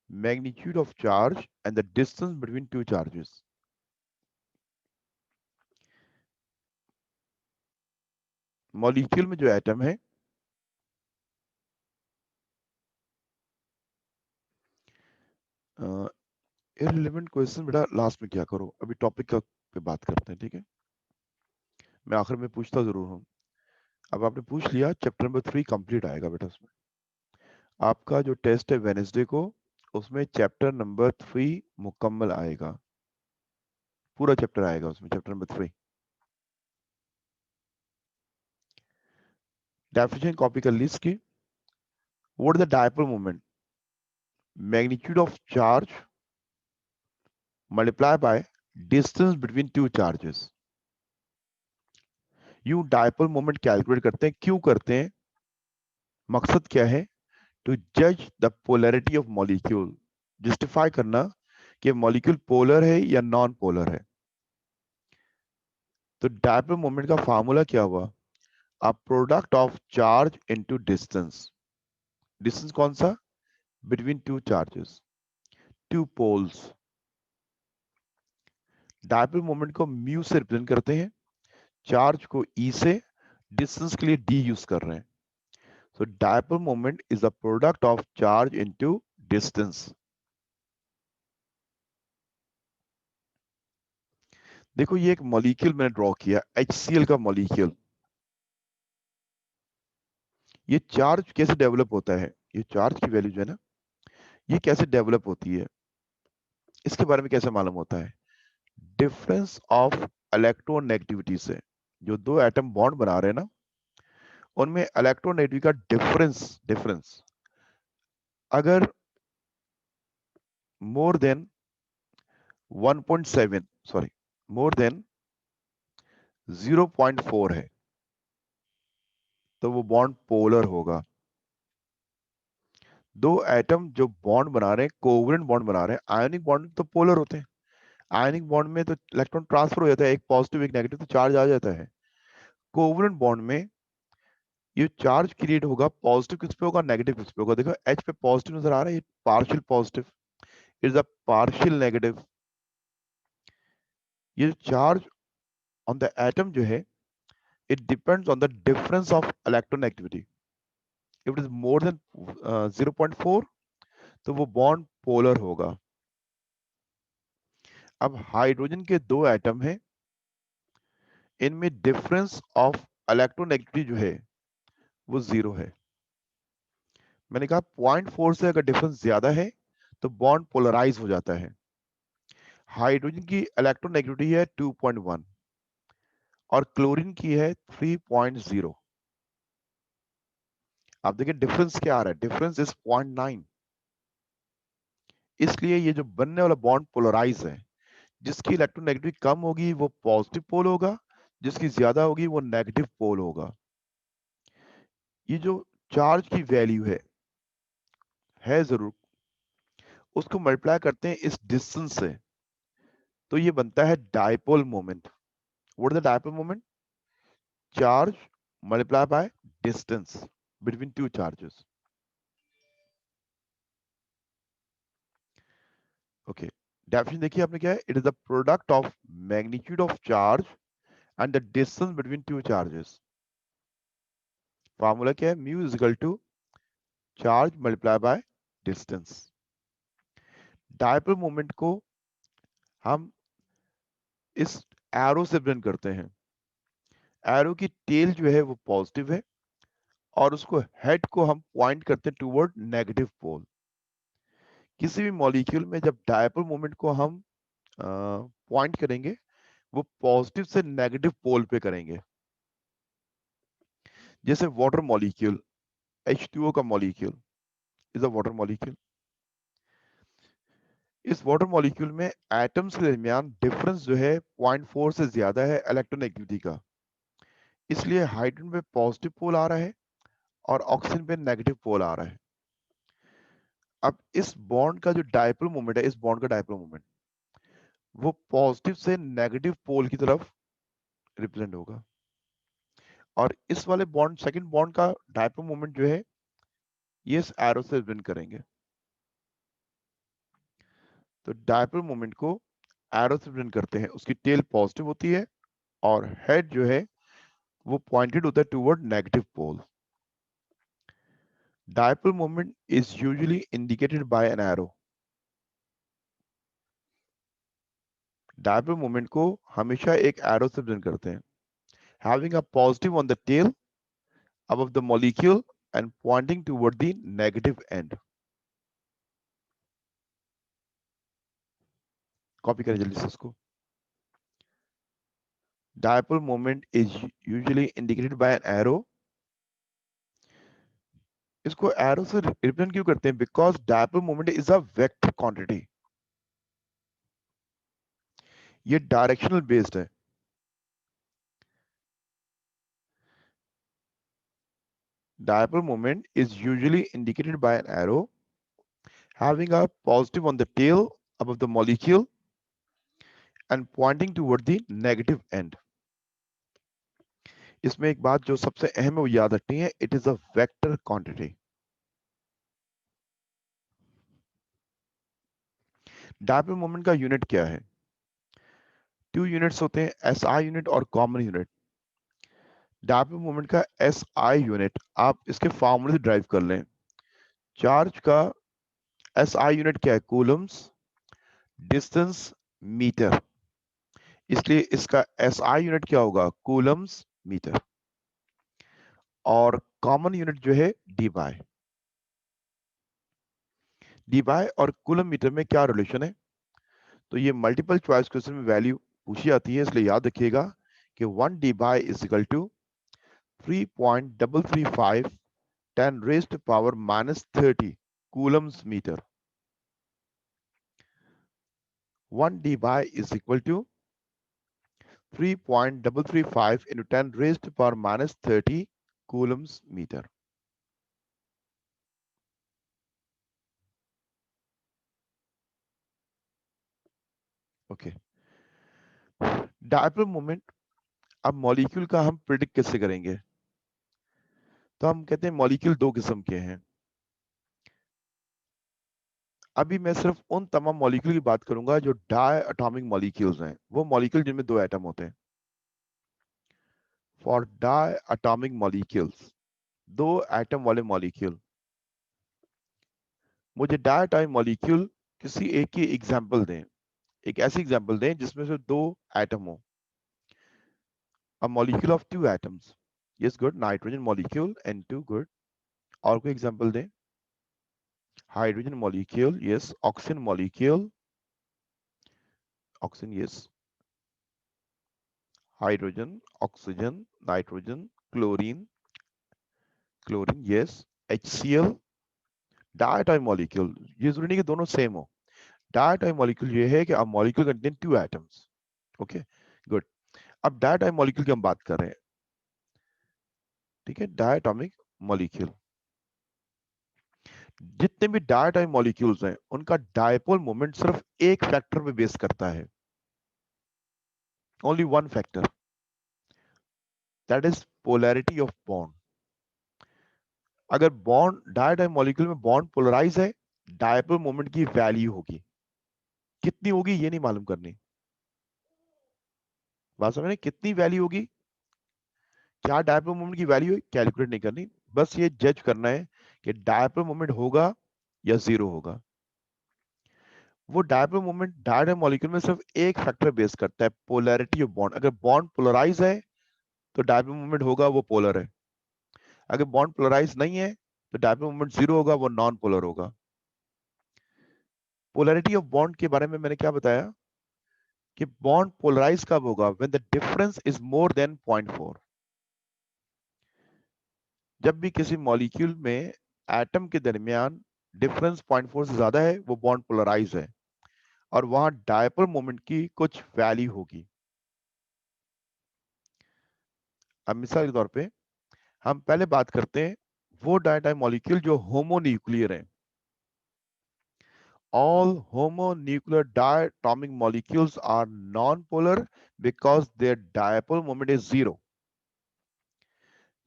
Speaker 1: magnitude of charge and the distance between two charges. Molecule में जो एटम है इररिलेवेंट क्वेश्चन बेटा लास्ट में क्या करो, अभी टॉपिक का पे बात करते हैं, ठीक है? मैं आखिर में पूछता जरूर हूँ। अब आपने पूछ लिया, चैप्टर नंबर 3 कंप्लीट आएगा बेटा उसमें। आपका जो टेस्ट है वेनेसडे को, उसमें चैप्टर नंबर 3 मुकम्मल आएगा, पूरा चैप्टर आएगा उसमें, चैप्टर नंबर 3। डेफिनेशन कॉपी कर ली इसकी। What is the dipole moment? Magnitude of charge multiply by distance between two charges. यूं डायपोल मोमेंट कैलकुलेट करते हैं, क्यों करते हैं? मकसद क्या है? टू जज the polarity of molecule, justify करना कि मॉलिक्यूल पोलर है या नॉन पोलर है। तो डायपोल मोमेंट का फार्मूला क्या हुआ? A product of charge into distance. Distance कौन सा? Between two charges, two poles. Dipole moment को म्यू से रिप्रेजेंट करते हैं, चार्ज को ई से, डिस्टेंस के लिए डी यूज कर रहे हैं। So dipole moment is the product of charge into distance. देखो ये एक मॉलिक्यूल मैंने ड्रॉ किया, HCl का मॉलिक्यूल। ये चार्ज कैसे डेवलप होता है, ये चार्ज की वैल्यू जो है ना, ये कैसे डेवलप होती है, इसके बारे में कैसे मालूम होता है? डिफरेंस ऑफ इलेक्ट्रोनेगेटिविटी से। जो दो एटम बॉन्ड बना रहे हैं ना, उनमें इलेक्ट्रोनेगेटिविटी का डिफरेंस डिफरेंस अगर more than 1.7 sorry more than 0.4 है तो वो बॉन्ड पोलर होगा। दो एटम जो बॉन्ड बना रहे हैं, कोवलेंट बॉन्ड बना रहे हैं, आयनिक बॉन्ड तो पोलर होते हैं। आयनिक बॉन्ड में तो इलेक्ट्रॉन ट्रांसफर हो जाता है, एक पॉजिटिव एक नेगेटिव, तो चार्ज आ जाता है। कोवलेंट बॉन्ड में ये चार्ज क्रिएट होगा, पॉजिटिव किस पे होगा, नेगेटिव किस पे होगा। देखो एच पे पॉजिटिव नजर आ रहा है, ये partial positive, is a partial negative. ये चार्ज ऑन द एटम जो है, it depends on the difference of electronegativity. If it is more than 0.4 तो वो बॉन्ड पोलर होगा। अब हाइड्रोजन के दो एटम हैं, इनमें डिफरेंस ऑफ इलेक्ट्रोनेगेटिविटी जो है वो 0 है। मैंने कहा 0.4 से अगर डिफरेंस ज्यादा है तो बॉन्ड पोलराइज हो जाता है। हाइड्रोजन की इलेक्ट्रोनेगेटिविटी है 2.1 और क्लोरीन की है 3.0। आप देखिए डिफरेंस क्या आ रहा है, डिफरेंस इज 0.9। इसलिए ये जो बनने वाला बॉन्ड पोलराइज है। जिसकी इलेक्ट्रोनेगेटिविटी कम होगी वो पॉजिटिव पोल होगा, जिसकी ज्यादा होगी वो नेगेटिव पोल होगा। ये जो चार्ज की वैल्यू है जरूर, उसको मल्टीप्लाई करते हैं इस डिस्टेंस से, तो ये बनता है dipole moment. What is the dipole moment? Charge multiply by distance between two charges. Okay, definition देखिए आपने क्या है, it is the product of magnitude of charge and the distance between two charges. Formula क्या है, mu is equal to charge multiply by distance. Dipole moment को हम इस arrow से रिप्रेजेंट करते हैं। एरो की टेल जो है वो पॉजिटिव है और उसको हेड को हम पॉइंट करते हैं टुवर्ड नेगेटिव पोल। किसी भी मॉलिक्यूल में जब डायपोल मोमेंट को हम पॉइंट करेंगे, वो पॉजिटिव से नेगेटिव पोल पे करेंगे। जैसे वाटर मॉलिक्यूल, H2O का molecule is a water molecule. इस वाटर मॉलिक्यूल में एटम्स के दरमियान डिफरेंस जो है 0.4 से ज्यादा है इलेक्ट्रोनेगेटिविटी का, इसलिए हाइड्रोजन पे पॉजिटिव पोल आ रहा है और ऑक्सीजन पे नेगेटिव पोल आ रहा है। अब इस बॉन्ड का जो डायपोल मोमेंट है, इस बॉन्ड का डायपोल मोमेंट वो पॉजिटिव से नेगेटिव पोल की तरफ रिप्रेजेंट होगा। और इस वाले बॉन्ड, सेकंड बॉन्ड का डायपोल मोमेंट जो है, ये इस एरो से रिप्रेजेंट करेंगे। तो डायपोल मोमेंट को एरो से रिप्रेजेंट करते हैं, उसकी टेल पॉजिटिव होती है और हेड जो है वो पॉइंटेड होता है toward negative pole. Dipole moment is usually indicated by an arrow. Dipole moment को हमेशा एक एरो से रिप्रेजेंट करते हैं, having a positive on the tail above the molecule and pointing toward the negative end. Copy करें जल्दी से इसको। Dipole moment is usually indicated by an arrow. इसको एरो से रिप्रेजेंट क्यों करते हैं? Because dipole moment is a vector quantity, ये डायरेक्शनल बेस्ड है। Dipole moment is usually indicated by an arrow having a positive on the tail above the molecule and pointing toward the negative end. इसमें एक बात जो सबसे अहम है वो याद रखनी है, it is a vector quantity. Dipole moment का यूनिट क्या है? 2 यूनिट्स होते हैं, एसआई यूनिट और कॉमन यूनिट। डायपोल मोमेंट का एसआई यूनिट आप इसके फॉर्मूले से ड्राइव कर लें। चार्ज का एसआई यूनिट क्या है? Coulombs, distance, metre. इसलिए इसका एसआई यूनिट क्या होगा? Coulombs metre. और कॉमन यूनिट जो है डी बाय और कूलम मीटर में क्या रिलेशन है? तो ये मल्टीपल चॉइस क्वेश्चन में वैल्यू पूछी जाती है, इसलिए याद रखिएगा कि 1 debye is equal to 3.335 10 raised to power minus 30 coulombs meter. 1 d by is equal to 3.335 into 10 raised to power minus 30 coulombs meter. Okay, dipole moment. अब मॉलिक्यूल का हम प्रिडिक्ट कैसे करेंगे? तो हम कहते हैं मॉलिक्यूल दो किस्म के हैं। अभी मैं सिर्फ उन तमाम मॉलिक्यूल की बात करूंगा जो डाई एटॉमिक मॉलिक्यूल्स हैं, वो मॉलिक्यूल जिनमें दो एटम होते हैं। फॉर डाई एटॉमिक मॉलिक्यूल्स, दो एटम वाले मॉलिक्यूल। मुझे डाई एटॉमिक मॉलिक्यूल किसी एक की एग्जांपल दें, एक ऐसी एग्जांपल दें जिसमें से दो एटम हो। A molecule of two atoms. Yes, good. Nitrogen molecule N2, good. और कोई एग्जांपल दें? Hydrogen molecule, yes. Oxygen molecule, oxygen, yes. Hydrogen, oxygen, nitrogen, chlorine, chlorine, yes. HCl, diatomic molecule. ये जरूरी नहीं कि दोनों सेम हो। Diatomic molecule ये है कि a molecule contain two atoms. Okay, good. अब diatomic molecule की हम बात कर रहे हैं, ठीक है? Diatomic molecule, जितने भी डायटोमिक मॉलिक्यूल्स हैं उनका डायपोल मोमेंट सिर्फ एक फैक्टर पे बेस करता है, only one factor, that is polarity of bond. अगर बॉन्ड डायटोमिक मॉलिक्यूल में बॉन्ड पोलराइज है, डायपोल मोमेंट की वैल्यू होगी। कितनी होगी ये नहीं मालूम करनी, बात समझ रहे? कितनी वैल्यू होगी, क्या डायपोल मोमेंट की वैल्यू कैलकुलेट नहीं करनी, बस ये जज करना है कि डायपोल मोमेंट होगा या जीरो होगा। वो डायपोल मोमेंट डायटोमिक मॉलिक्यूल में सिर्फ एक फैक्टर बेस करता है, पोलैरिटी ऑफ बॉन्ड। अगर बॉन्ड पोलराइज है तो डायपोल मोमेंट होगा, वो पोलर है। अगर बॉन्ड पोलराइज नहीं है तो डायपोल मोमेंट जीरो होगा, वो नॉन पोलर होगा। पोलैरिटी ऑफ बॉन्ड के बारे में मैंने क्या बताया कि बॉन्ड पोलराइज कब होगा? When the difference is more than 0.4। जब भी किसी मॉलिक्यूल में एटम के दरमियान डिफरेंस 0.4 से ज्यादा है, वो बॉन्ड पोलराइज है और वहां डायपोल मोमेंट की कुछ वैल्यू होगी। अब मिसाल के तौर पे हम पहले बात करते हैं वो डायटाइप मॉलिक्यूल जो होमोन्यूक्लियर है। All homonuclear diatomic molecules are non-polar because their dipole moment is zero.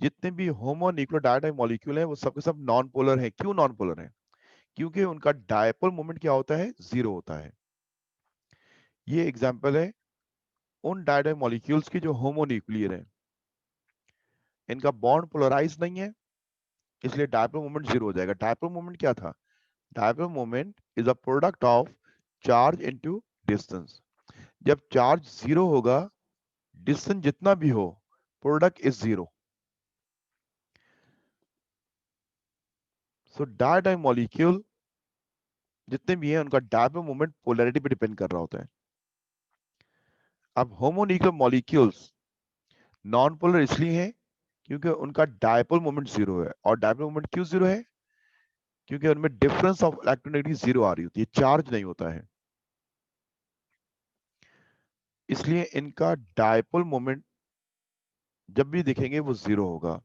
Speaker 1: जितने भी होमोन्यूक्लियर डायटोमिक मॉलिक्यूल हैं वो सब के सब नॉन पोलर हैं। क्यों नॉन पोलर हैं? क्योंकि उनका डायपोल मोमेंट क्या होता है? जीरो होता है। ये एग्जांपल है उन डायटोमिक मॉलिक्यूल्स की जो होमोन्यूक्लियर हैं। इनका बॉन्ड पोलराइज नहीं है, इसलिए डायपोल मोमेंट जीरो हो जाएगा। डायपोल मोमेंट क्या था? Dipole moment is a product of charge into distance. जब चार्ज जीरो होगा, डिस्टेंस जितना भी हो, product is zero. So diatomic molecule जितने भी हैं उनका डायपोल मोमेंट पोलैरिटी पे डिपेंड कर रहा होता है। अब होमोन्यूक्लियर मॉलिक्यूल्स नॉन पोलर इसलिए हैं क्योंकि उनका डायपोल मोमेंट जीरो है। और डायपोल मोमेंट क्यों जीरो है? क्योंकि उनमें डिफरेंस ऑफ इलेक्ट्रोनेगेटिव जीरो आ रही होती है, चार्ज नहीं होता है, इसलिए इनका डायपोल मोमेंट जब भी देखेंगे वो जीरो होगा।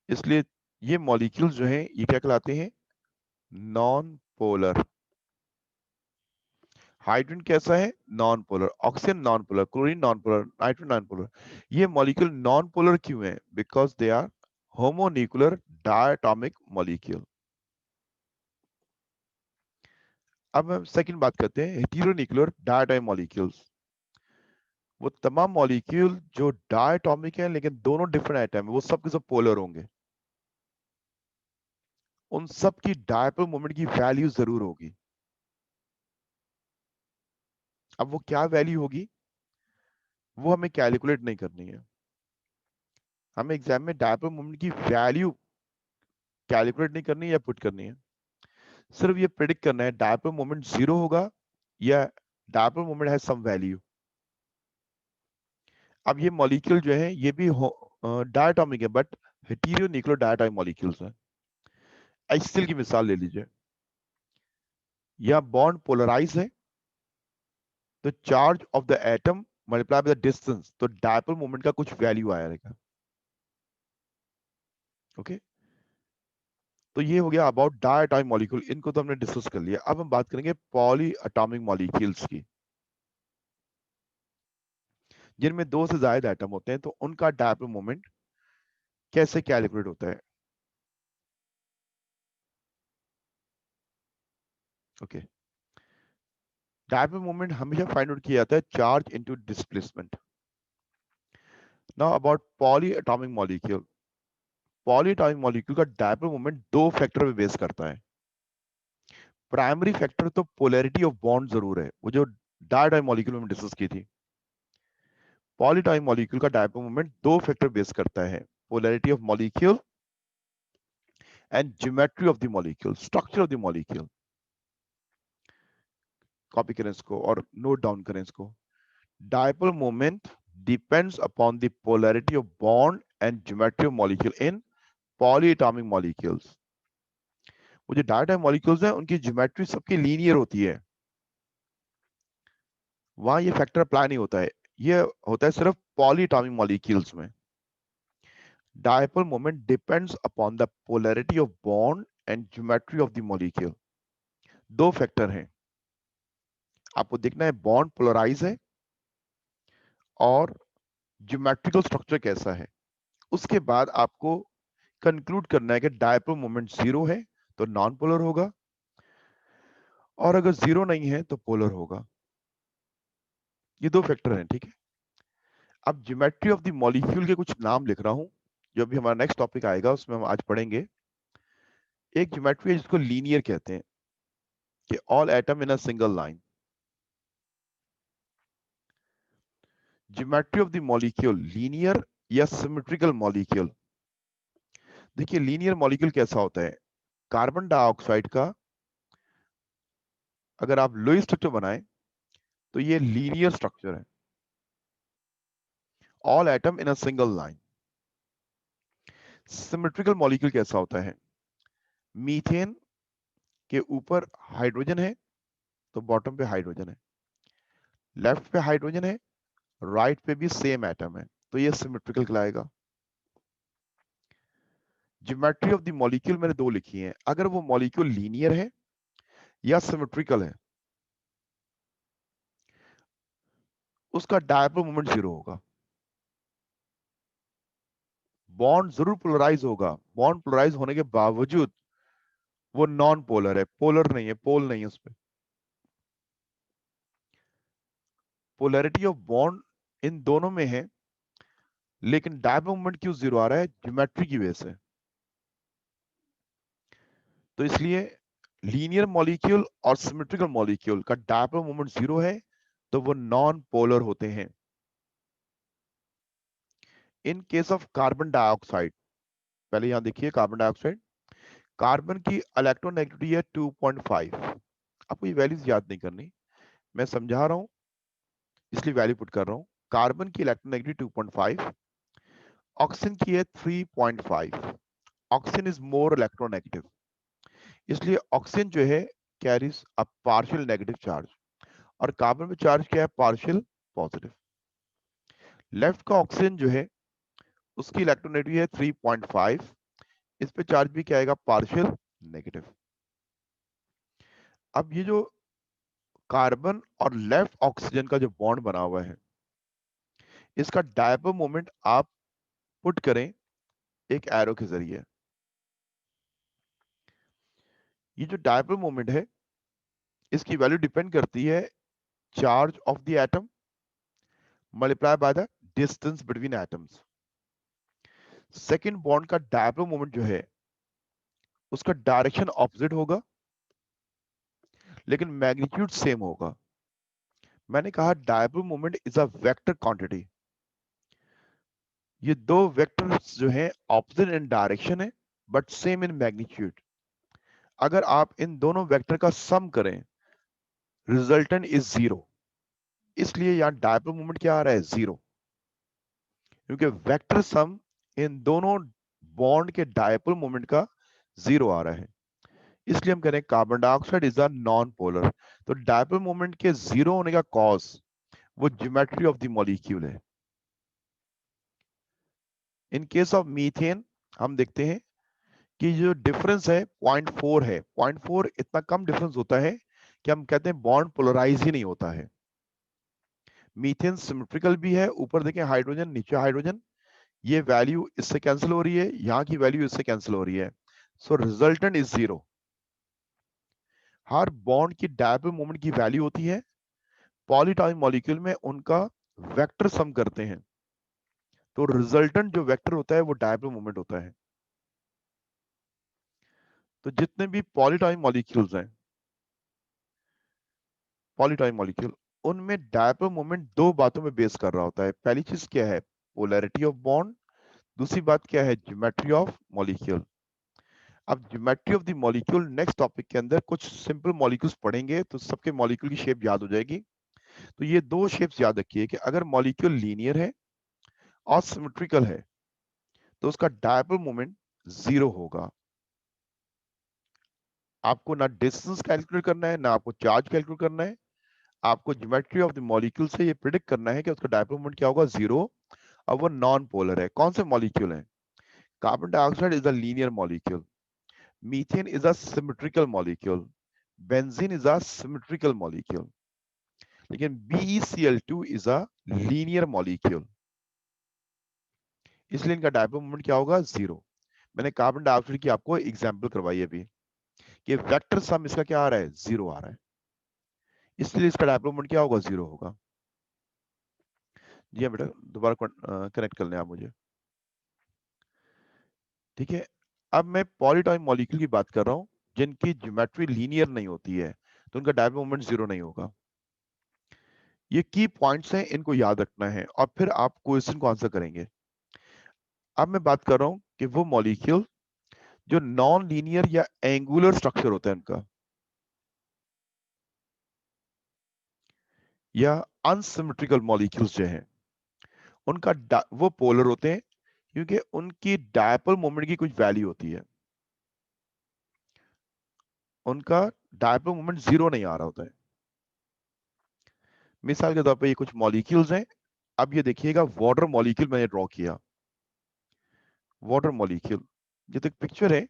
Speaker 1: इसलिए ये मॉलिक्यूल्स जो हैं ये क्या कहलाते हैं? Non polar. हाइड्रोजन कैसा है? Non polar. Oxygen non polar, chlorine non polar, nitrogen non polar. ये मॉलिक्यूल नॉन पोलर क्यों है? Because they are homonuclear diatomic molecule. अब हम सेकंड बात करते हैं हेटेरोन्यूक्लियर डायटोमिक मॉलिक्यूल्स। वो तमाम मॉलिक्यूल जो डायटोमिक है लेकिन दोनों डिफरेंट एटम है, वो सब के सब पोलर होंगे। उन सब की डायपोल मोमेंट की वैल्यू जरूर होगी। अब वो क्या वैल्यू होगी वो हमें कैलकुलेट नहीं करनी है, हमें एग्जाम में डायपोल मोमेंट की वैल्यू कैलकुलेट नहीं करनी है या पुट करनी है, सिर्फ ये प्रेडिक्ट करना है डायपोल मोमेंट 0 होगा या dipole moment has some value. अब ये मॉलिक्यूल जो है ये भी डायटोमिक है but hetero nucleo diatomic molecules हैं। HCl की मिसाल ले लीजिए, या बॉन्ड पोलराइज है तो charge of the atom multiply by the distance, तो डायपोल मोमेंट का कुछ वैल्यू आएगा। ओके, तो ये हो गया अबाउट डायटोमिक मॉलिक्यूल, इनको तो हमने डिस्कस कर लिया। अब हम बात करेंगे पॉली एटॉमिक मॉलिक्यूल्स की, जिनमें 2 से ज्यादा एटम होते हैं, तो उनका डायपोल मोमेंट कैसे कैलकुलेट होता है। ओके, डायपोल मोमेंट हमेशा फाइंड आउट किया जाता है charge into displacement. Now about poly atomic molecule, poly atomic molecule का डायपोल मोमेंट 2 फैक्टर पे बेस करता है। प्राइमरी फैक्टर तो पोलैरिटी ऑफ बॉन्ड जरूर है, वो जो डायटोमिक मॉलिक्यूल में डिस्कस की थी। पॉलीटॉमिक मॉलिक्यूल का डायपोल मोमेंट 2 फैक्टर बेस करता है, polarity of molecule and geometry of the molecule, structure of the molecule. Copy करें इसको और नोट डाउन करें इसको। Dipole moment depends upon the polarity of bond and geometry of molecule in polyatomic molecules. वो जो diatomic molecules हैं उनकी geometry सबकी लीनियर होती है, वहां ये फैक्टर अप्लाई नहीं होता है, ये होता है सिर्फ पॉलीएटॉमिक मॉलिक्यूल्स में। Dipole moment depends upon the polarity of bond and geometry of the molecule। 2 factor हैं, आपको देखना है बॉन्ड पोलराइज है और ज्योमेट्रिकल स्ट्रक्चर कैसा है। उसके बाद आपको कंक्लूड करना है कि डायपोल मोमेंट 0 है तो नॉन पोलर होगा, और अगर 0 नहीं है तो पोलर होगा। ये 2 फैक्टर हैं, ठीक है। अब ज्योमेट्री ऑफ द मॉलिक्यूल के कुछ नाम लिख रहा हूं, जो भी हमारा नेक्स्ट टॉपिक आएगा उसमें हम आज पढ़ेंगे। एक ज्योमेट्री है जिसको लीनियर कहते हैं, कि all atom in a single line. Geometry of the molecule linear या सिमेट्रिकल मॉलिक्यूल। देखिए लीनियर मॉलिक्यूल कैसा होता है, कार्बन डाइऑक्साइड का अगर आप लुईस स्ट्रक्चर बनाएं तो ये लीनियर स्ट्रक्चर है, all atom in a single line. Symmetrical molecule कैसा होता है, मीथेन के ऊपर हाइड्रोजन है तो बॉटम पे हाइड्रोजन है, लेफ्ट पे हाइड्रोजन है, राइट पे भी सेम एटम है, तो ये सिमेट्रिकल कहलाएगा। ज्योमेट्री ऑफ द मॉलिक्यूल मैंने 2 लिखी है, अगर वो मॉलिक्यूल लीनियर है या सिमेट्रिकल है उसका डायपोल मोमेंट 0 होगा। बॉन्ड जरूर पोलराइज होगा, बॉन्ड पोलराइज होने के बावजूद वो नॉन पोलर है, पोलर नहीं है, पोल नहीं है उसपे। पोलैरिटी ऑफ बॉन्ड इन दोनों में है, लेकिन डायपोल मोमेंट क्यों 0 आ रहा है, ज्योमेट्री की वजह से। तो इसलिए लीनियर मॉलिक्यूल और सिमेट्रिकल मॉलिक्यूल का डायपोल मोमेंट 0 है तो वो नॉन पोलर होते हैं। In case of carbon dioxide, पहले यहां देखिए कार्बन डाइऑक्साइड, कार्बन की इलेक्ट्रोनेगेटिविटी है 2.5। आपको ये वैल्यूज याद नहीं करनी, मैं समझा रहा हूं इसलिए वैल्यू पुट कर रहा हूं। कार्बन की इलेक्ट्रोनेगेटिविटी 2.5, ऑक्सीजन की है 3.5। ऑक्सीजन इज मोर इलेक्ट्रोनेगेटिव, इसलिए ऑक्सीजन जो है carries a partial negative charge, और कार्बन में चार्ज क्या है, पार्शियल पॉजिटिव। लेफ्ट का ऑक्सीजन जो है उसकी इलेक्ट्रोनेगेटिविटी है 3.5, इस पे चार्ज भी क्या आएगा, पार्शियल नेगेटिव। अब ये जो कार्बन और लेफ्ट ऑक्सीजन का जो बॉन्ड बना हुआ है, इसका डायपोल मोमेंट आप पुट करें एक एरो के जरिए। ये जो डायपोल मोमेंट है इसकी वैल्यू डिपेंड करती है charge of the atom multiply by the distance between atoms. Second bond का डायपोल मोमेंट जो है उसका डायरेक्शन ऑपोजिट होगा लेकिन मैग्नीट्यूड सेम होगा। मैंने कहा dipole moment is a vector quantity, ये 2 वेक्टर्स जो हैं ऑपोजिट इन डायरेक्शन है बट सेम इन मैग्नीट्यूड। अगर आप इन दोनों वेक्टर का सम करें, रिजल्टेंट इज 0। इसलिए यहां डायपोल मोमेंट क्या आ रहा है? 0, क्योंकि वेक्टर सम इन दोनों बॉन्ड के डायपोल मोमेंट का 0 आ रहा है। इसलिए हम कह रहे हैं carbon dioxide is a non polar. तो डायपोल मोमेंट के 0 होने का कॉज वो ज्योमेट्री ऑफ द मॉलिक्यूल है। इन केस ऑफ मीथेन हम देखते हैं कि जो डिफरेंस है 0.4 है। 0.4 इतना कम डिफरेंस होता है कि हम कहते हैं बॉन्ड पोलराइज ही नहीं होता है। मीथेन सिमेट्रिकल भी है, ऊपर देखें हाइड्रोजन, नीचे हाइड्रोजन, ये वैल्यू इससे कैंसिल हो रही है, यहाँ की वैल्यू इससे कैंसिल हो रही है। So resultant is 0। Her bond की डायपोल मोमेंट की वैल्यू होती है, पॉलीटॉमिक मॉलिक्यूल में उनका वेक्टर सम करते हैं, तो रिजल्टेंट जो वेक्टर होता है वो डायपोल मोमेंट होता है। तो जितने भी पॉलीटॉमिक मॉलिक्यूल्स हैं, पॉलीटॉमिक मॉलिक्यूल, उनमें डायपोल मोमेंट दो बातों में बेस कर रहा होता है। पहली चीज क्या है? Polarity of bond. दूसरी बात क्या है? Geometry of molecule. अब geometry of the molecule next topic के अंदर कुछ सिंपल मॉलिक्यूल्स पढ़ेंगे तो सबके मॉलिक्यूल की शेप याद हो जाएगी। तो ये दो शेप्स याद रखिए कि अगर मॉलिक्यूल लीनियर है और सिमेट्रिकल है तो उसका डायपोल मोमेंट 0 होगा। आपको ना डिस्टेंस कैलकुलेट करना है, ना आपको चार्ज कैलकुलेट करना है, आपको ज्योमेट्री ऑफ द मॉलिक्यूल से ये प्रिडिक्ट करना है कि उसका डायपोल मोमेंट क्या होगा? 0। अब वो नॉन पोलर है। कौन से मॉलिक्यूल है? Carbon dioxide is a linear molecule, methane is a symmetrical molecule, benzene is a symmetrical molecule, लेकिन BeCl2 is a linear molecule. इसलिए इनका डायपोल मोमेंट क्या होगा? 0। मैंने कार्बन डाइऑक्साइड की आपको एग्जांपल करवाई अभी कि वेक्टर सम इसका क्या आ रहा है? 0 आ रहा है, इसलिए इसका डायपोल मोमेंट क्या होगा? 0 होगा। जी हाँ बेटा, दोबारा कनेक्ट कर लें आप मुझे, ठीक है। अब मैं पॉलीटॉमिक मॉलिक्यूल की बात कर रहा हूं जिनकी ज्योमेट्री लीनियर नहीं होती है, तो उनका डायपोल मोमेंट 0 नहीं होगा। ये की पॉइंट्स हैं, इनको याद रखना है और फिर आप क्वेश्चन को आंसर करेंगे। अब मैं बात कर रहा हूं कि वो मॉलिक्यूल जो नॉन लीनियर या एंगुलर स्ट्रक्चर होता है उनका, या अनसिमेट्रिकल मॉलिक्यूल्स जो हैं, उनका वो पोलर होते हैं क्योंकि उनकी डायपोल मोमेंट की कुछ वैल्यू होती है। उनका डायपोल मोमेंट 0 नहीं आ रहा होता है। मिसाल के तौर पे ये कुछ मॉलिक्यूल्स हैं। अब ये देखिएगा, वाटर मॉलिक्यूल मैंने ड्रॉ किया, वाटर मॉलिक्यूल, ये तो एक पिक्चर है।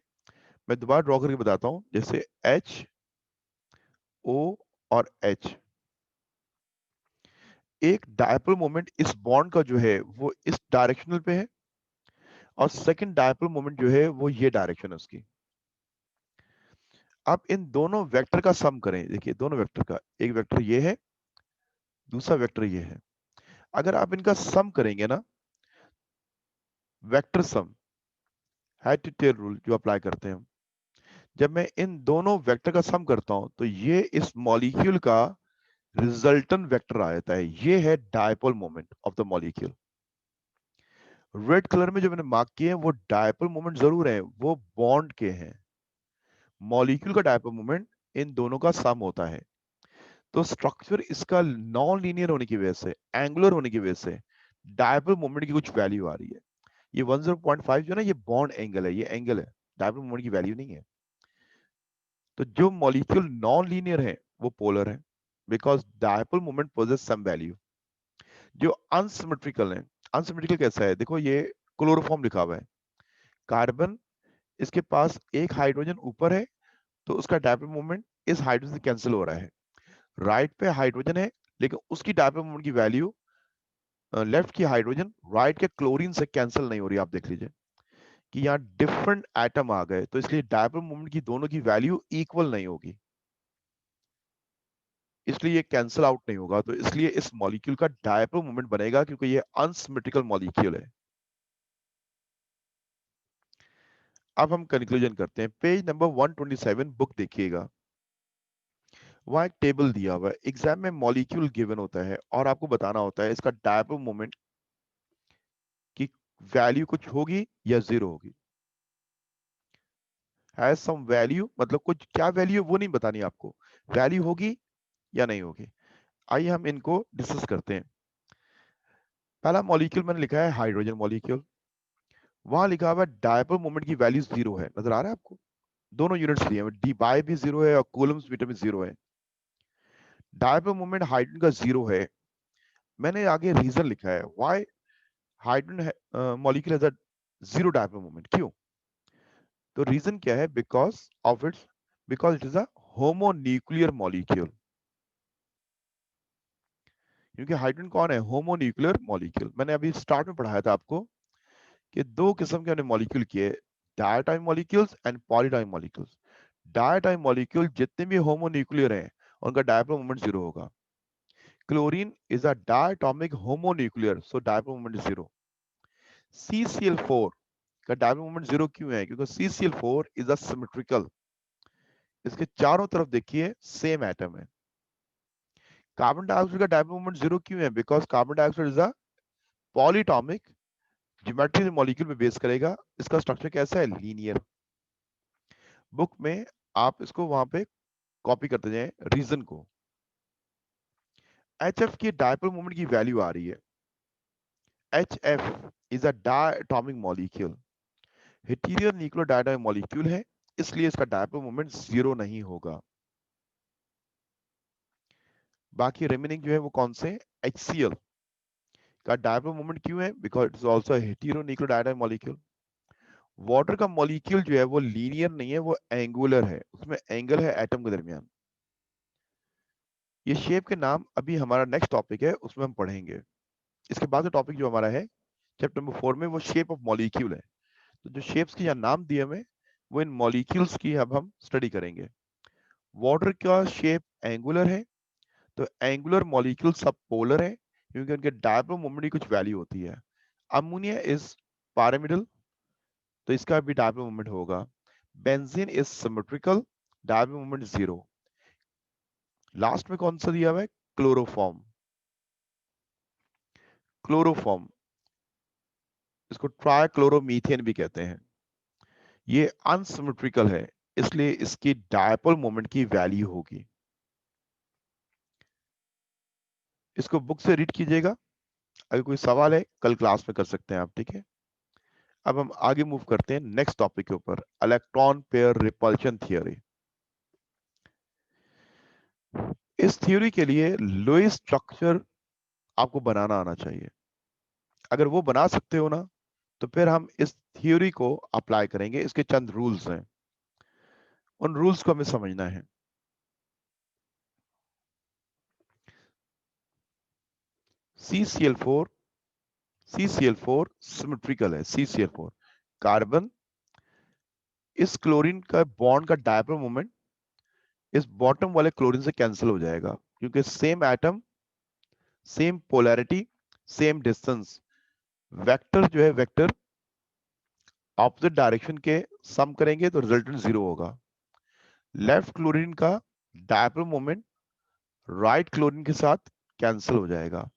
Speaker 1: मैं दोबारा ड्रॉ करके बताता हूं, जैसे HO और H। एक डायपोल मोमेंट इस बॉन्ड का जो है वो इस डायरेक्शनल पे है, और सेकंड डायपोल मोमेंट जो है वो ये डायरेक्शन है उसकी। आप इन दोनों वेक्टर का सम करें, देखिए दोनों वेक्टर का, एक वेक्टर ये है, दूसरा वेक्टर ये है। अगर आप इनका सम करेंगे ना, vector sum, head to tail rule जो अप्लाई करते हैं हम, जब मैं इन दोनों वेक्टर का सम करता हूं तो ये इस मॉलिक्यूल का रिजल्टेंट वेक्टर आ जाता है। ये है dipole moment of the molecule. Red colour में जो मैंने मार्क किए हैं वो डायपोल मोमेंट जरूर है, वो बॉन्ड के हैं। मॉलिक्यूल का डायपोल मोमेंट इन दोनों का सम होता है। तो स्ट्रक्चर इसका नॉन लीनियर होने की वजह से, एंगुलर होने की वजह से डायपोल मोमेंट की कुछ वैल्यू आ रही है। ये 10.5 जो है ना, ये बॉन्ड एंगल है, ये एंगल है, डायपोल मोमेंट की वैल्यू नहीं है। तो जो मॉलिक्यूल नॉन लीनियर है वो पोलर है, because dipole moment possess some value. जो अनसिमेट्रिकल है, अनसिमेट्रिकल कैसा है? देखो ये क्लोरोफॉर्म लिखा हुआ है, कार्बन, इसके पास एक हाइड्रोजन ऊपर है, तो उसका डायपोल मोमेंट इस हाइड्रोजन से कैंसिल हो रहा है। राइट पे हाइड्रोजन है, लेकिन उसकी डायपोल मोमेंट की वैल्यू लेफ्ट की हाइड्रोजन राइट के क्लोरीन से कैंसिल नहीं हो रही। आप देख लीजिए कि यहाँ डिफरेंट एटम आ गए, तो इसलिए डायपोल मोमेंट की दोनों की वैल्यू इक्वल नहीं होगी, इसलिए ये कैंसिल आउट नहीं होगा। तो इसलिए इस मॉलिक्यूल का डायपोल मोमेंट बनेगा क्योंकि ये अनसिमेट्रिकल मॉलिक्यूल है। अब हम कंक्लूजन करते हैं। पेज नंबर 127 बुक देखिएगा, वहां एक टेबल दिया हुआ है। एग्जाम में मॉलिक्यूल गिवन होता है और आपको बताना होता है इसका डायपोल मोमेंट की वैल्यू कुछ होगी या 0 होगी। हैज सम वैल्यू, मतलब कुछ क्या वैल्यू वो नहीं बतानी आपको, वैल्यू होगी या नहीं होगी। आइए हम इनको डिस्कस करते हैं। पहला मॉलिक्यूल मैंने लिखा है हाइड्रोजन मॉलिक्यूल, वहां लिखा हुआ है डायपोल मोमेंट की वैल्यू 0 है, नजर आ रहा है आपको, दोनों यूनिट्स लिए हैं, डी बाय भी 0 है और कूलम्स मीटर में 0 है। डायपोल मोमेंट हाइड्रोजन का 0 है। मैंने आगे रीजन लिखा है why hydrogen molecule has a 0 dipole moment, क्यों? तो रीजन क्या है? Because it is a homonuclear molecule. क्योंकि हाइड्रोजन कौन है? Homonuclear molecule. मैंने अभी स्टार्ट में पढ़ाया था आपको कि दो किस्म के हमने मॉलिक्यूल किए, डायटाइम मॉलिक्यूल्स एंड पॉलीटाइम मॉलिक्यूल्स। डायटाइम मॉलिक्यूल जितने भी होमोन्यूक्लियर हैं उनका डायपोल मोमेंट 0 होगा। Chlorine is a diatomic homonuclear, so dipole moment 0। CCl4 का डायपोल मोमेंट 0 क्यों है? क्योंकि CCl4 इज अ सिमेट्रिकल, इसके चारों तरफ देखिए सेम एटम है। कार्बन डाइऑक्साइड का डायपोल मोमेंट 0 क्यों है? Because carbon dioxide is a polyatomic, geometry molecule पे बेस करेगा, इसका स्ट्रक्चर कैसा है? लीनियर। बुक में आप इसको वहां पे कॉपी करते जाएं रीजन को। HF की डायपोल मोमेंट की वैल्यू आ रही है, HF is a diatomic molecule, heteronuclear diatomic molecule है, इसलिए इसका डायपोल मोमेंट 0 नहीं होगा। बाकी रिमेनिंग जो है वो कौन से? HCl का डायपोल मोमेंट क्यों है? Because it is also hetero nuclear diatomic molecule. Water का मॉलिक्यूल जो है वो लीनियर नहीं है, वो एंगुलर है, उसमें एंगल है एटम के दरमियान। ये शेप के नाम अभी हमारा नेक्स्ट टॉपिक है, उसमें हम पढ़ेंगे। इसके बाद का टॉपिक जो हमारा है चैप्टर नंबर 4 में, वो शेप ऑफ मॉलिक्यूल है। तो जो शेप्स के यहाँ नाम दिए हमें, वो इन मॉलिक्यूल्स की अब हम स्टडी करेंगे। वाटर का शेप एंगुलर है, तो एंगुलर मॉलिक्यूल सब पोलर है, क्योंकि उनके डायपोल मोमेंट की कुछ वैल्यू होती है। अमोनिया इज पैरामिडल, तो इसका भी डायपोल मोमेंट होगा। Benzene is symmetrical, dipole moment 0। Last में कौन सा दिया हुआ है? क्लोरोफॉर्म। क्लोरोफॉर्म, इसको ट्राइक्लोरोमीथेन भी कहते हैं। ये अनसिमेट्रिकल है, इसलिए इसकी डायपोल मोमेंट की वैल्यू होगी। इसको बुक से रीड कीजिएगा, अगर कोई सवाल है कल क्लास में कर सकते हैं आप, ठीक है। अब हम आगे मूव करते हैं नेक्स्ट टॉपिक के ऊपर, इलेक्ट्रॉन पेयर रिपल्शन थ्योरी। इस थ्योरी के लिए लुईस स्ट्रक्चर आपको बनाना आना चाहिए। अगर वो बना सकते हो ना, तो फिर हम इस थ्योरी को अप्लाई करेंगे। इसके चंद रूल्स हैं, उन रूल्स को हमें समझना है। CCl4 सिमेट्रिकल है। CCl4 कार्बन, इस क्लोरीन का बॉन्ड का डायपोल मोमेंट इस बॉटम वाले क्लोरीन से कैंसिल हो जाएगा, क्योंकि same atom, same polarity, same distance, vector जो है वेक्टर ऑपोजिट डायरेक्शन के सम करेंगे तो रिजल्टेंट 0 होगा। लेफ्ट क्लोरीन का डायपोल मोमेंट राइट क्लोरीन के साथ कैंसिल हो जाएगा,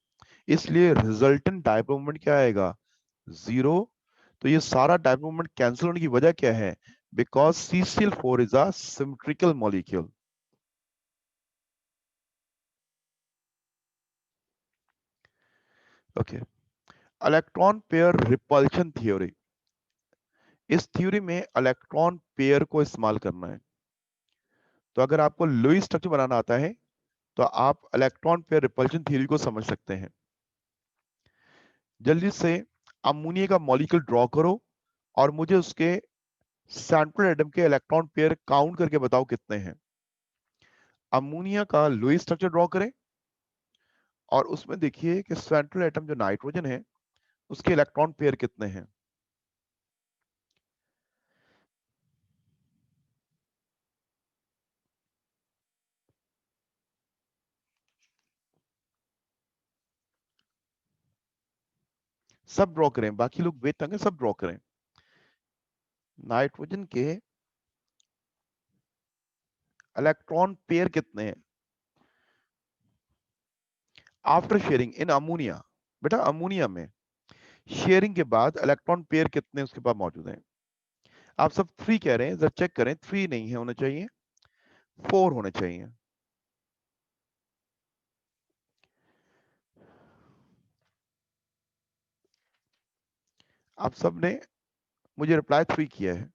Speaker 1: इसलिए रिजल्टेंट डायपोल मोमेंट क्या आएगा? 0। तो ये सारा डायपोल मोमेंट कैंसिल होने की वजह क्या है? Because CCl4 is a symmetrical molecule. Okay, electron pair repulsion theory. इस थ्योरी में इलेक्ट्रॉन पेयर को इस्तेमाल करना है। तो अगर आपको लुईस स्ट्रक्चर बनाना आता है, तो आप इलेक्ट्रॉन पेयर रिपल्शन थ्योरी को समझ सकते हैं। जल्दी से अमोनिया का मॉलिक्यूल ड्रॉ करो और मुझे उसके सेंट्रल एटम के इलेक्ट्रॉन पेयर काउंट करके बताओ कितने हैं। अमोनिया का लुईस स्ट्रक्चर ड्रॉ करें और उसमें देखिए कि सेंट्रल एटम जो नाइट्रोजन है उसके इलेक्ट्रॉन पेयर कितने हैं। सब ड्रॉ करें, बाकी लोग वेट करेंगे, सब ड्रॉ करें। नाइट्रोजन के इलेक्ट्रॉन पेयर कितने हैं आफ्टर शेयरिंग इन अमोनिया? बेटा अमोनिया में शेयरिंग के बाद इलेक्ट्रॉन पेयर कितने उसके पास मौजूद हैं? आप सब 3 कह रहे हैं, जरा चेक करें, 3 नहीं है, होने चाहिए 4 होने चाहिए। आप सब ने मुझे रिप्लाई 3 किया है।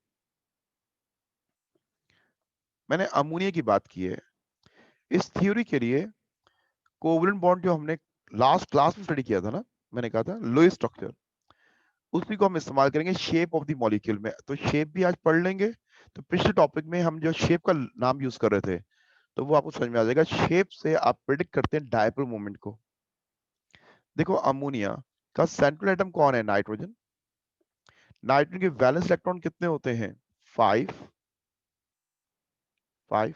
Speaker 1: मैंने अमोनिया की बात की है। इस थ्योरी के लिए कोवलेंट बॉन्ड जो हमने लास्ट क्लास में स्टडी किया था ना, मैंने कहा था लुईस स्ट्रक्चर, उसी को हम इस्तेमाल करेंगे शेप ऑफ द मॉलिक्यूल में। तो शेप भी आज पढ़ लेंगे। तो पिछले टॉपिक में हम जो शेप का नाम यूज कर रहे थे, तो वो आपको समझ में आ जाएगा। शेप से आप प्रिडिक्ट करते हैं डायपोल मोमेंट को। देखो अमोनिया का सेंट्रल एटम कौन है? नाइट्रोजन। नाइट्रोजन के वैलेंस इलेक्ट्रॉन कितने होते हैं? 5 5।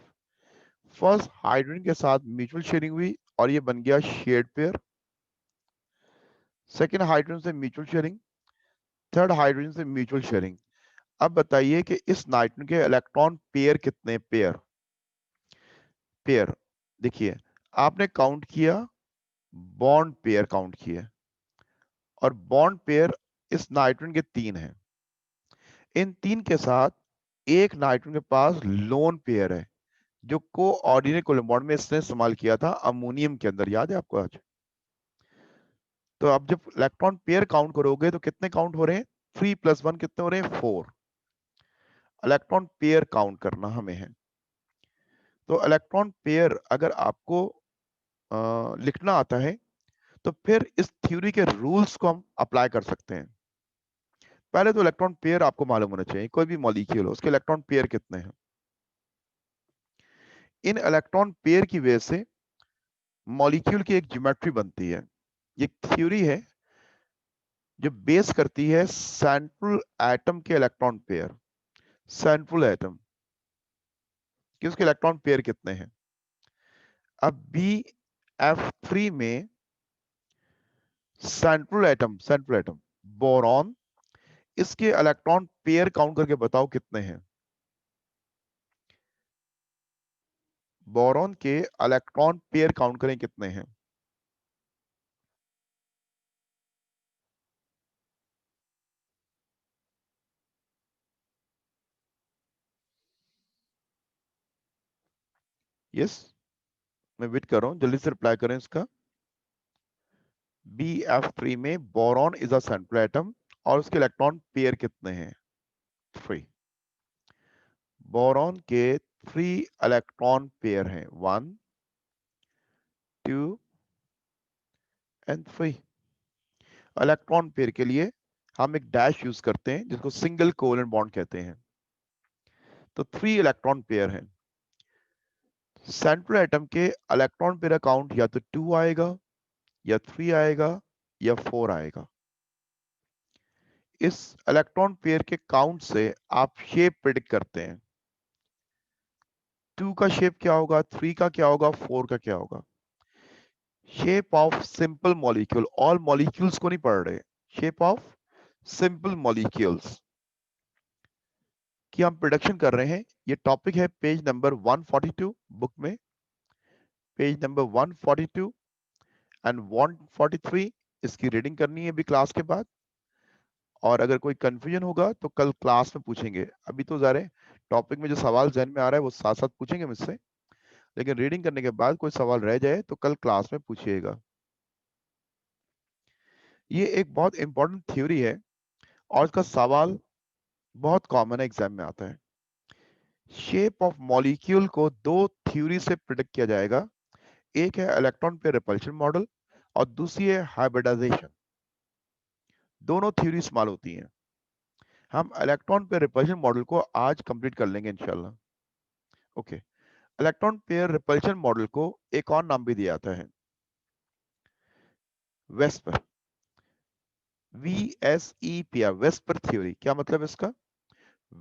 Speaker 1: फर्स्ट हाइड्रोजन के साथ म्यूचुअल शेयरिंग हुई और ये बन गया शेयर्ड पेयर। सेकेंड हाइड्रोजन से म्यूचुअल शेयरिंग, थर्ड हाइड्रोजन से म्यूचुअल शेयरिंग। अब बताइए कि इस नाइट्रोजन के इलेक्ट्रॉन पेयर कितने? पेयर पेयर देखिए, आपने काउंट किया, बॉन्ड पेयर काउंट किए, और बॉन्ड पेयर इस नाइट्रोजन के 3 हैं। इन 3 के साथ एक नाइट्रोजन के पास लोन पेयर है, जो कोऑर्डिनेट कोवलेंट बॉन्ड में इसने इस्तेमाल किया था अमोनियम के अंदर। याद है आपको आज? तो आप जब इलेक्ट्रॉन पेयर काउंट करोगे तो कितने काउंट हो रहे हैं? 3 + 1 कितने हो रहे हैं? 4 इलेक्ट्रॉन पेयर काउंट करना हमें है। तो इलेक्ट्रॉन पेयर अगर आपको लिखना आता है, तो फिर इस थ्योरी के रूल्स को हम अप्लाई कर सकते हैं। पहले तो इलेक्ट्रॉन पेयर आपको मालूम होना चाहिए। कोई भी मॉलिक्यूल हो, उसके इलेक्ट्रॉन पेयर कितने हैं। इन इलेक्ट्रॉन पेयर की वजह से मॉलिक्यूल की एक ज्योमेट्री बनती है। ये थ्योरी है जो बेस करती है सेंट्रल एटम के इलेक्ट्रॉन पेयर। सेंट्रल एटम कि उसके इलेक्ट्रॉन पेयर कितने हैं। अब BF3 में सेंट्रल एटम बोरॉन, इसके इलेक्ट्रॉन पेयर काउंट करके बताओ कितने हैं। बोरॉन के इलेक्ट्रॉन पेयर काउंट करें कितने हैं। यस, मैं वेट कर रहा हूं, जल्दी से रिप्लाई करें इसका। BF3 में boron is a central atom और उसके इलेक्ट्रॉन पेयर कितने हैं? 3। बोरॉन के 3 इलेक्ट्रॉन पेयर हैं, 1 2 एंड 3। इलेक्ट्रॉन पेयर के लिए हम एक डैश यूज करते हैं जिसको सिंगल कोवेलेंट बॉन्ड कहते हैं। तो 3 इलेक्ट्रॉन पेयर हैं। सेंट्रल एटम के इलेक्ट्रॉन पेयर काउंट या तो 2 आएगा, या 3 आएगा, या 4 आएगा। इस इलेक्ट्रॉन पेयर के काउंट से आप शेप प्रिडिक्ट करते हैं। 2 का शेप क्या होगा, 3 का क्या होगा, 4 का क्या होगा। Shape of simple molecule, all molecules को नहीं पढ़ रहे, शेप ऑफ सिंपल मॉलिक्यूल्स की हम प्रोडक्शन कर रहे हैं। ये टॉपिक है पेज नंबर 142 बुक में, पेज नंबर 142 एंड 143। इसकी रीडिंग करनी है अभी क्लास के बाद, और अगर कोई कंफ्यूजन होगा तो कल क्लास में पूछेंगे। अभी तो ज़ाहिर है टॉपिक में जो सवाल जहन में आ रहा है वो साथ साथ पूछेंगे मुझसे, लेकिन रीडिंग करने के बाद कोई सवाल रह जाए तो कल क्लास में पूछिएगा। ये एक बहुत इंपॉर्टेंट थ्योरी है और इसका सवाल बहुत कॉमन है, एग्जाम में आता है। शेप ऑफ मॉलिक्यूल को 2 थ्योरी से प्रिडिक्ट किया जाएगा। एक है इलेक्ट्रॉन पेयर रिपल्शन मॉडल और दूसरी है हाइब्रिडाइजेशन। दोनों थ्योरी इस्तेमाल होती हैं। हम इलेक्ट्रॉन पेयर रिपल्शन मॉडल को आज कंप्लीट कर लेंगे इंशाल्लाह। Okay, electron pair repulsion model को एक और नाम भी दिया जाता है, वेस्पर। VSEP, VSEPR theory. क्या मतलब इसका?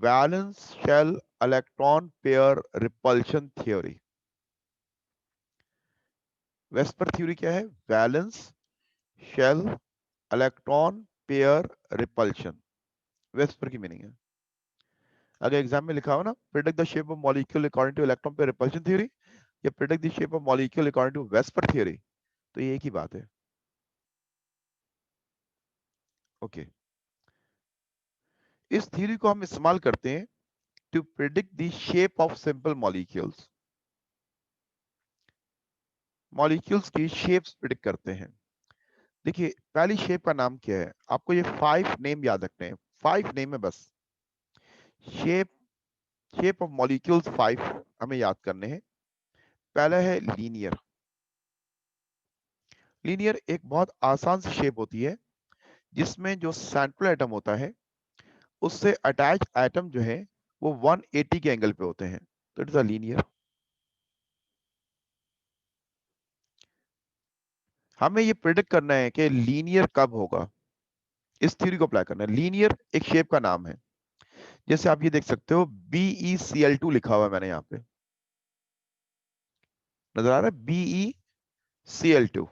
Speaker 1: Valence shell electron pair repulsion theory. VSEPR theory क्या है? Valence shell electron pair repulsion, VSEPR की मीनिंग है। अगर एग्जाम में लिखा हो ना, predict the shape of molecule according to electron pair repulsion theory, या predict the shape of molecule according to VSEPR theory, तो ये एक ही बात है। ओके, इस थ्योरी को हम इस्तेमाल करते हैं to predict the shape of simple molecules. Molecules की शेप्स प्रिडिक्ट करते हैं। देखिए पहली शेप का नाम क्या है, आपको ये 5 नेम याद रखने हैं, 5 नेम है बस। शेप शेप ऑफ मॉलिक्यूल्स 5 हमें याद करने हैं। पहला है लीनियर। लीनियर एक बहुत आसान सी शेप होती है जिसमें जो सेंट्रल एटम होता है उससे अटैच एटम जो है वो 180 के एंगल पे होते हैं, तो इट इज अ लीनियर। हमें ये प्रिडिक्ट करना है कि लीनियर कब होगा, इस थ्योरी को अप्लाई करना है। लीनियर एक शेप का नाम है, जैसे आप ये देख सकते हो BeCl2 लिखा हुआ है मैंने यहाँ पे, नजर आ रहा है BeCl2।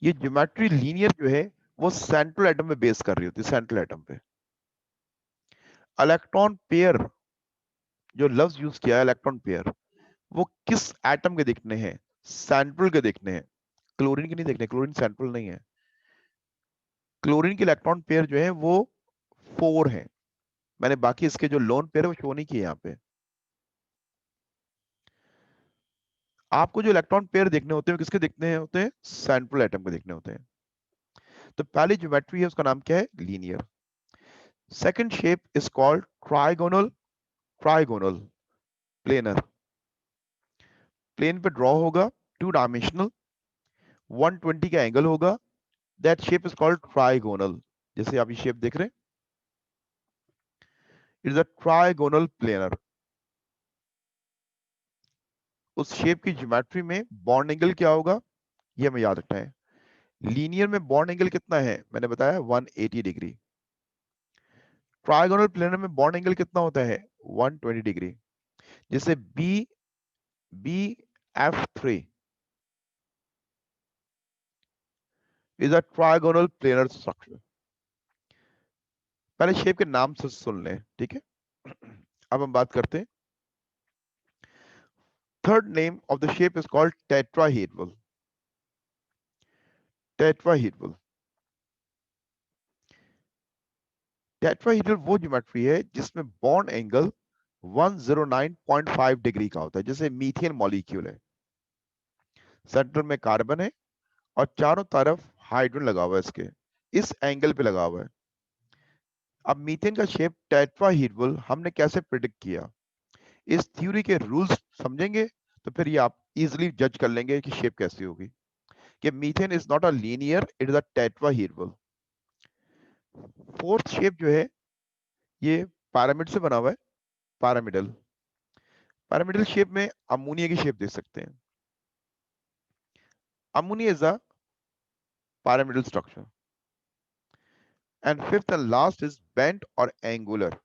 Speaker 1: ये ज्योमेट्री लीनियर जो है वो सेंट्रल एटम पे बेस कर रही होती है, सेंट्रल एटम पे। इलेक्ट्रॉन पेयर, जो लफ्ज यूज किया है इलेक्ट्रॉन पेयर, वो किस एटम के दिखने हैं, सेंट्रल के दिखने हैं, क्लोरीन के नहीं दिखने, क्लोरीन सेंट्रल नहीं है। क्लोरीन के इलेक्ट्रॉन पेयर जो है वो 4 है। मैंने बाकी इसके जो लोन पेयर है वो शो नहीं किए यहाँ पे। आपको जो इलेक्ट्रॉन पेयर देखने होते हैं किसके दिखने होते हैं, सेंट्रल एटम के दिखने होते हैं। तो पहली ज्योमेट्री है उसका नाम क्या है, linear. Second shape is called trigonal. Trigonal planar, plane पे ड्रॉ होगा, 2 डायमेंशनल, 120 का एंगल होगा, that shape is called trigonal. जैसे आप ये शेप देख रहे हैं, it is a trigonal planar. उस शेप की ज्योमेट्री में बॉन्ड एंगल क्या होगा ये हमें याद रखना है। लीनियर में बॉन्ड एंगल कितना है, मैंने बताया 180 डिग्री। ट्राइगोनल प्लेनर में बॉन्ड एंगल कितना होता है, 120 डिग्री। जैसे BF3 is a trigonal planar structure. पहले शेप के नाम से सुन लें, ठीक है। अब हम बात करते हैं, third name of the shape is called tetrahedral. Tetrahedral, tetrahedral वो ज्योमेट्री है जिसमें बॉन्ड एंगल 109.5 डिग्री का होता है। जैसे मीथेन मॉलिक्यूल है, सेंटर में कार्बन है और चारों तरफ हाइड्रोजन लगा हुआ है, इसके इस एंगल पे लगा हुआ है। अब मीथेन का शेप टेट्राहेड्रल हमने कैसे प्रिडिक्ट किया, इस थ्योरी के रूल्स समझेंगे तो फिर ये आप इजीली जज कर लेंगे कि शेप कैसी होगी। कि methane is not a linear, it is a tetrahedral. Fourth shape जो है ये पिरामिड से बना हुआ है, पिरामिडल। पिरामिडल शेप में अमोनिया की शेप देख सकते हैं। Ammonia is a pyramidal structure. And fifth and last is bent और एंगुलर।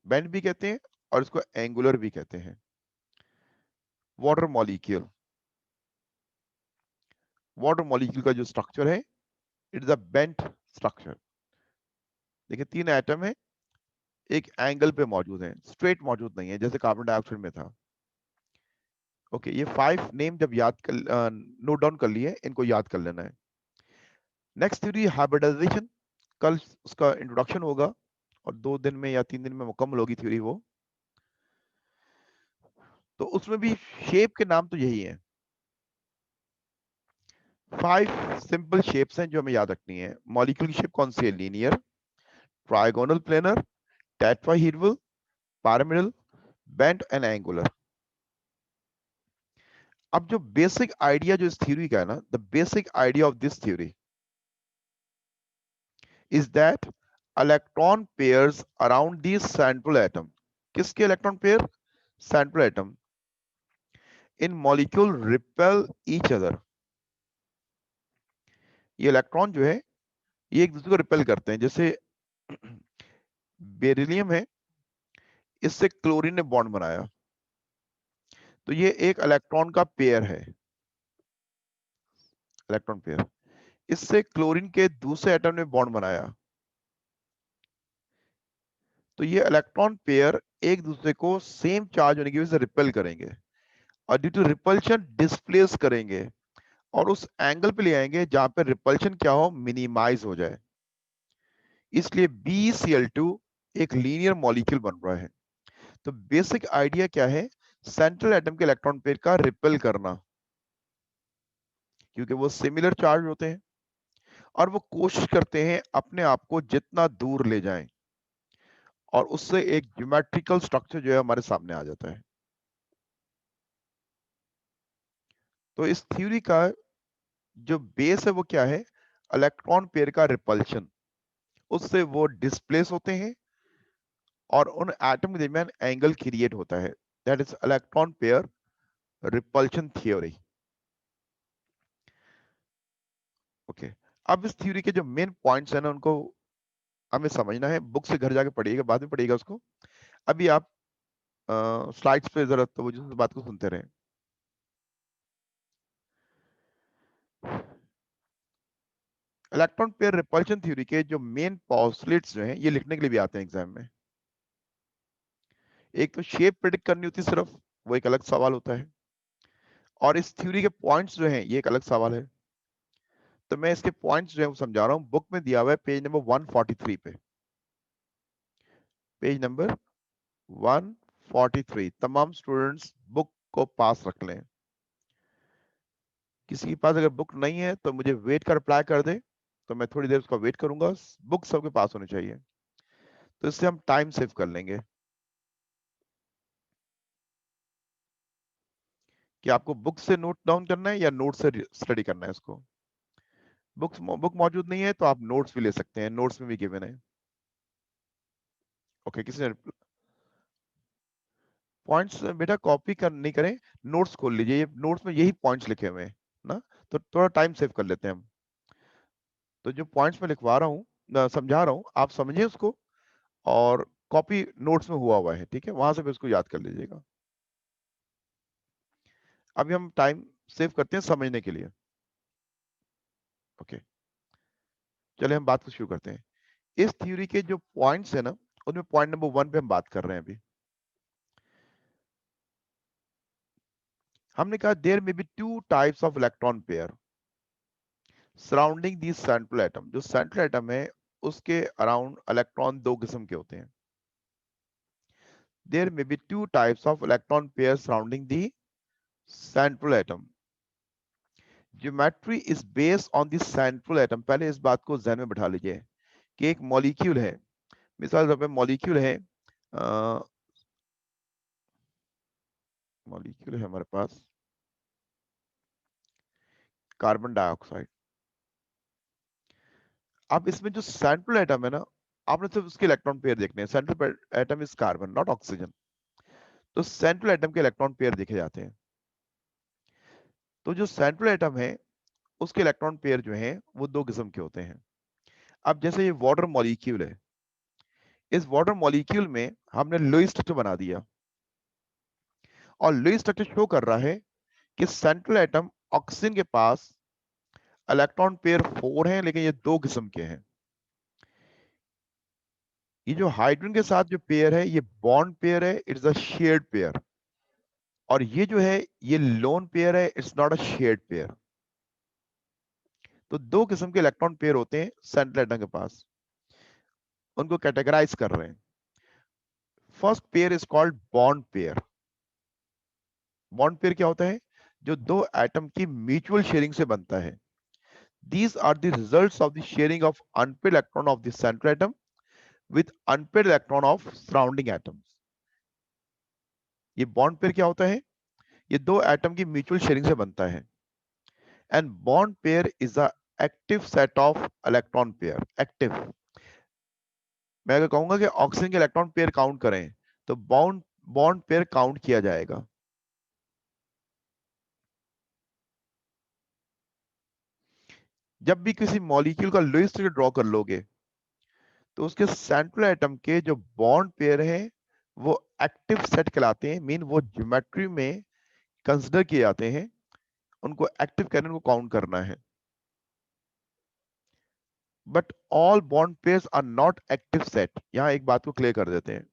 Speaker 1: बेंट भी कहते हैं और इसको एंगुलर भी कहते हैं। वाटर मॉलिक्यूल, वाटर मॉलिक्यूल का जो स्ट्रक्चर है it is a bent structure. देखिए 3 एटम है, एक एंगल पे मौजूद है, स्ट्रेट मौजूद नहीं है जैसे कार्बन डाइऑक्साइड में था। ओके, ये 5 नेम जब याद कर नोट डाउन कर लिए, इनको याद कर लेना है। नेक्स्ट थ्योरी हाइब्रिडाइजेशन, कल उसका इंट्रोडक्शन होगा और 2 दिन में या 3 दिन में मुकम्मल होगी थ्योरी वो। तो उसमें भी शेप के नाम तो यही है, 5 सिंपल शेप्स हैं जो हमें याद रखनी है। मॉलिक्यूल की शेप कौन सी है, linear, trigonal planar, tetrahedral, pyramidal, bent and angular. अब जो बेसिक आइडिया जो इस थ्योरी का है ना, the basic idea of this theory is that electron pairs around the central atom, किसके इलेक्ट्रॉन पेयर, सेंट्रल एटम, इन मॉलिक्यूल रिपेल ईच अदर। ये electron जो है ये एक दूसरे को रिपेल करते हैं। जैसे बेरिलियम है, इससे क्लोरीन ने बॉन्ड बनाया, तो ये एक इलेक्ट्रॉन का पेयर है, इलेक्ट्रॉन पेयर। इससे क्लोरीन के दूसरे एटम ने बॉन्ड बनाया, तो ये इलेक्ट्रॉन पेयर एक दूसरे को सेम चार्ज होने की वजह से रिपेल करेंगे और ड्यू टू रिपल्शन डिस्प्लेस करेंगे और उस एंगल पे ले आएंगे जहां पे रिपल्शन क्या हो, मिनिमाइज हो जाए। इसलिए BeCl2 एक लीनियर मॉलिक्यूल बन रहा है। तो बेसिक आइडिया क्या है? सेंट्रल एटम के इलेक्ट्रॉन पेयर का रिपेल करना, क्योंकि वो सिमिलर चार्ज होते हैं और वो कोशिश करते हैं अपने आप को जितना दूर ले जाएं, और उससे एक ज्योमेट्रिकल स्ट्रक्चर जो है हमारे सामने आ जाता है। तो इस थ्योरी का जो बेस है वो क्या है? इलेक्ट्रॉन पेयर का रिपल्शन, उससे वो डिस्प्लेस होते हैं और उन एटम के दरमियान एंगल क्रिएट होता है। That is electron pair repulsion theory. Okay, अब इस थ्योरी के जो मेन पॉइंट्स हैं ना, उनको हमें समझना है। बुक से घर जाके पढ़िएगा, बाद में पढ़िएगा उसको। अभी आप स्लाइड्स पे जरा तवज्जो से बात को सुनते रहें। इलेक्ट्रॉन पेयर रिपल्शन थ्योरी के जो मेन पॉस्टुलेट्स जो हैं, ये लिखने के लिए भी आते हैं एग्जाम में। एक तो शेप प्रेडिक्ट करनी होती है सिर्फ, वो एक अलग सवाल होता है, और इस थ्योरी के पॉइंट्स जो हैं ये एक अलग सवाल है। तो मैं इसके पॉइंट्स जो है वो समझा रहा हूँ। बुक में दिया हुआ है पेज नंबर 143 पे, पेज नंबर 143। तमाम स्टूडेंट्स बुक को पास रख लें। किसी के पास अगर बुक नहीं है तो मुझे वेट का रिप्लाई कर दे, तो मैं थोड़ी देर उसका वेट करूंगा। बुक सबके पास होनी चाहिए, तो इससे हम टाइम सेव कर लेंगे। कि आपको बुक से नोट डाउन करना है या नोट से स्टडी करना है इसको? बुक मौजूद नहीं है तो आप नोट्स भी ले सकते हैं, नोट्स में भी गिवन है। ओके, किसी ने पॉइंट्स बेटा कॉपी कर नहीं करें, नोट्स खोल लीजिए, ये नोट्स में यही पॉइंट्स लिखे हुए हैं ना, तो थोड़ा टाइम सेव कर लेते हैं हम। तो जो पॉइंट्स मैं लिखवा रहा हूँ, समझा रहा हूँ, आप समझिए उसको, और कॉपी नोट्स में हुआ हुआ है, ठीक है, वहां से भी उसको याद कर लीजिएगा। अभी हम टाइम सेव करते हैं समझने के लिए। ओके, चलिए हम बात को शुरू करते हैं। इस थ्योरी के जो पॉइंट्स है ना, उनमें पॉइंट नंबर 1 पे हम बात कर रहे हैं अभी। हमने कहा there may be two types of electron pair surrounding the central atom. जो सेंट्रल एटम है उसके अराउंड इलेक्ट्रॉन दो किस्म के होते हैं। There may be two types of electron pair surrounding the central atom. Geometry is based on the central atom. पहले इस बात को ध्यान में बैठा लीजिए कि एक मॉलिक्यूल है, मिसाल तौर पे मॉलिक्यूल है, मॉलिक्यूल है हमारे पास कार्बन डाइऑक्साइड। अब इसमें जो सेंट्रल एटम है ना, आपने सिर्फ उसके इलेक्ट्रॉन पेयर देखने हैं। Central atom is carbon not oxygen, तो सेंट्रल एटम के इलेक्ट्रॉन पेयर देखे जाते हैं। तो जो सेंट्रल एटम है उसके इलेक्ट्रॉन पेयर जो हैं वो दो किस्म के होते हैं। अब जैसे ये वाटर मॉलिक्यूल है, इस वाटर मॉलिक्यूल में हमने लुईस स्ट्रक्चर बना दिया, और लुईस स्ट्रक्चर शो कर रहा है कि सेंट्रल एटम ऑक्सीजन के पास इलेक्ट्रॉन पेयर 4 हैं, लेकिन ये दो किस्म के हैं। ये जो हाइड्रोजन के साथ जो पेयर है ये बॉन्ड पेयर है, इट्स अ शेयर्ड पेयर। और ये जो है ये लोन पेयर है, it's not a shared pair. तो दो किस्म के इलेक्ट्रॉन पेयर होते हैं सेंट्रल एटम के पास, उनको कैटेगराइज कर रहे हैं। First pair is called bond pair. Bond pair क्या होता है? जो दो एटम की म्यूचुअल शेयरिंग से बनता है। These are the results of the sharing of unpaired electron of the central atom with unpaired electron of surrounding atoms. ये बॉन्ड पेयर क्या होता है? ये दो एटम की म्यूचुअल शेयरिंग से बनता है। And bond pair is a active set of electron pair. Active, मैं अगर कहूंगा कि ऑक्सीजन के इलेक्ट्रॉन पेयर काउंट करें, तो बॉन्ड बॉन्ड पेयर काउंट किया जाएगा। जब भी किसी मॉलिक्यूल का लुईस स्ट्रक्चर ड्रॉ कर लोगे, तो उसके सेंट्रल एटम के जो बॉन्ड पेयर हैं वो एक्टिव सेट कहलाते हैं। मीन वो ज्योमेट्री में कंसिडर किए जाते हैं, उनको एक्टिव करने को काउंट करना है। But all bond pairs are not active set. यहां एक बात को क्लियर कर देते हैं,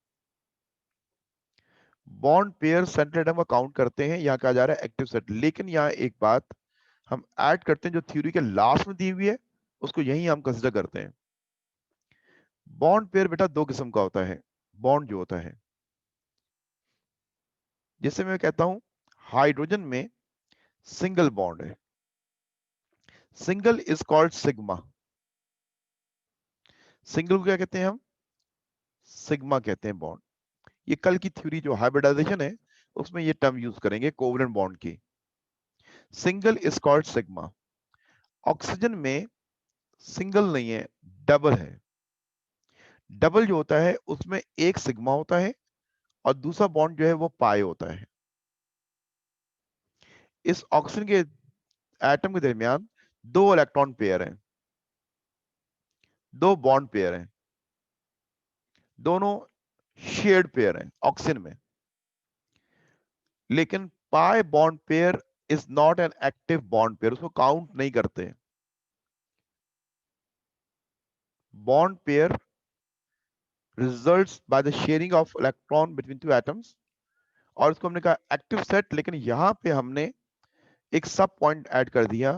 Speaker 1: बॉन्ड पेयर सेंट्रल एटम का काउंट करते हैं, यहां कहा जा रहा है एक्टिव सेट। लेकिन यहां एक बात हम ऐड करते हैं जो थ्योरी के लास्ट में दी हुई है, उसको यही हम कंसिडर करते हैं। बॉन्ड पेयर बेटा दो किस्म का होता है। बॉन्ड जो होता है, जैसे मैं कहता हूं हाइड्रोजन में सिंगल बॉन्ड है, single is called sigma. Single को क्या कहते हैं हम? सिग्मा कहते हैं बॉन्ड। ये कल की थ्योरी जो हाइब्रिडाइजेशन है उसमें ये टर्म यूज करेंगे कोवलेंट बॉन्ड की। Single is called sigma. Oxygen में सिंगल नहीं है, डबल है। डबल जो होता है उसमें एक सिग्मा होता है और दूसरा बॉन्ड जो है वो पाई होता है। इस ऑक्सीजन के एटम के दरमियान दो इलेक्ट्रॉन पेयर हैं, दो बॉन्ड पेयर हैं, दोनों शेयर्ड पेयर हैं ऑक्सीजन में। लेकिन pi bond pair is not an active bond pair, उसको काउंट नहीं करते। Bond pair results by the sharing of electron between two atoms, और इसको हमने कहा एक्टिव सेट। लेकिन यहां पे हमने एक सब पॉइंट ऐड कर दिया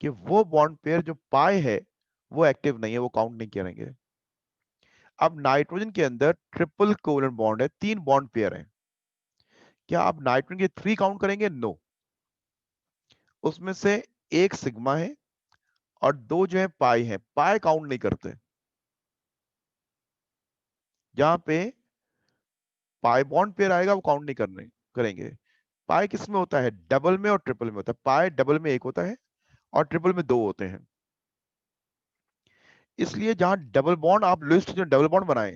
Speaker 1: कि वो बॉन्ड पेयर जो पाई है वो एक्टिव नहीं है, वो काउंट नहीं करेंगे। अब नाइट्रोजन के अंदर ट्रिपल कोवलेंट बॉन्ड है, तीन बॉन्ड पेयर हैं। क्या आप नाइट्रोजन के थ्री काउंट करेंगे? नो। उसमें से एक सिग्मा है और दो जो है पाई है, पाई काउंट नहीं करते। जहां पे पाई बॉन्ड पेयर आएगा वो काउंट नहीं करने करेंगे। पाई किस में होता है? डबल में और ट्रिपल में होता है। पाई डबल में एक होता है और ट्रिपल में दो होते हैं। इसलिए जहां डबल बॉन्ड आप लिस्ट जो डबल बॉन्ड बनाए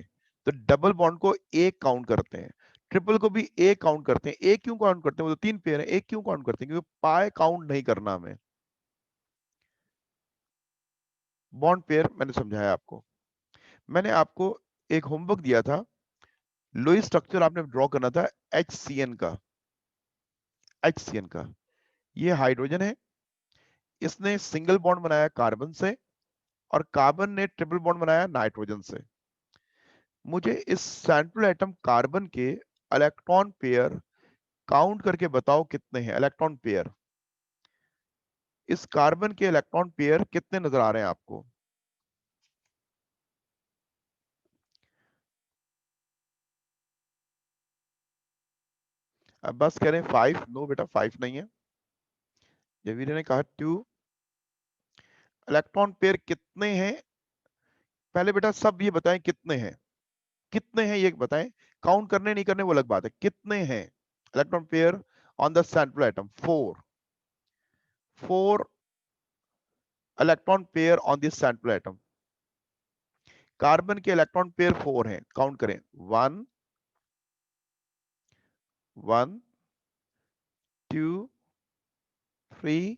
Speaker 1: तो डबल बॉन्ड को एक काउंट करते हैं, ट्रिपल को भी एक काउंट करते हैं। एक क्यों काउंट करते हैं? वो तो तीन पेयर है, एक क्यों काउंट करते हैं? क्योंकि पाई काउंट नहीं करना हमें। बॉन्ड पेयर मैंने समझाया आपको। मैंने आपको एक होमवर्क दिया था, लुईस स्ट्रक्चर आपने ड्रॉ करना था HCN का। HCN का ये हाइड्रोजन है, इसने सिंगल बॉन्ड बनाया कार्बन से और कार्बन ने ट्रिपल बॉन्ड बनाया नाइट्रोजन से। मुझे इस सेंट्रल एटम कार्बन के इलेक्ट्रॉन पेयर काउंट करके बताओ कितने हैं इलेक्ट्रॉन पेयर। इस कार्बन के इलेक्ट्रॉन पेयर कितने नजर आ रहे हैं आपको? अब बस कह रहे हैं 5। नो बेटा 5 नहीं है, जवीर ने कहा 2। इलेक्ट्रॉन पेयर कितने हैं पहले बेटा सब ये बताएं, कितने हैं? कितने हैं ये बताएं। काउंट करने नहीं करने वो अलग बात है, कितने हैं electron pair on the central atom? 4। 4 electron pair on this central atom. Carbon के इलेक्ट्रॉन पेयर 4 हैं, काउंट करें। 1 1 2 3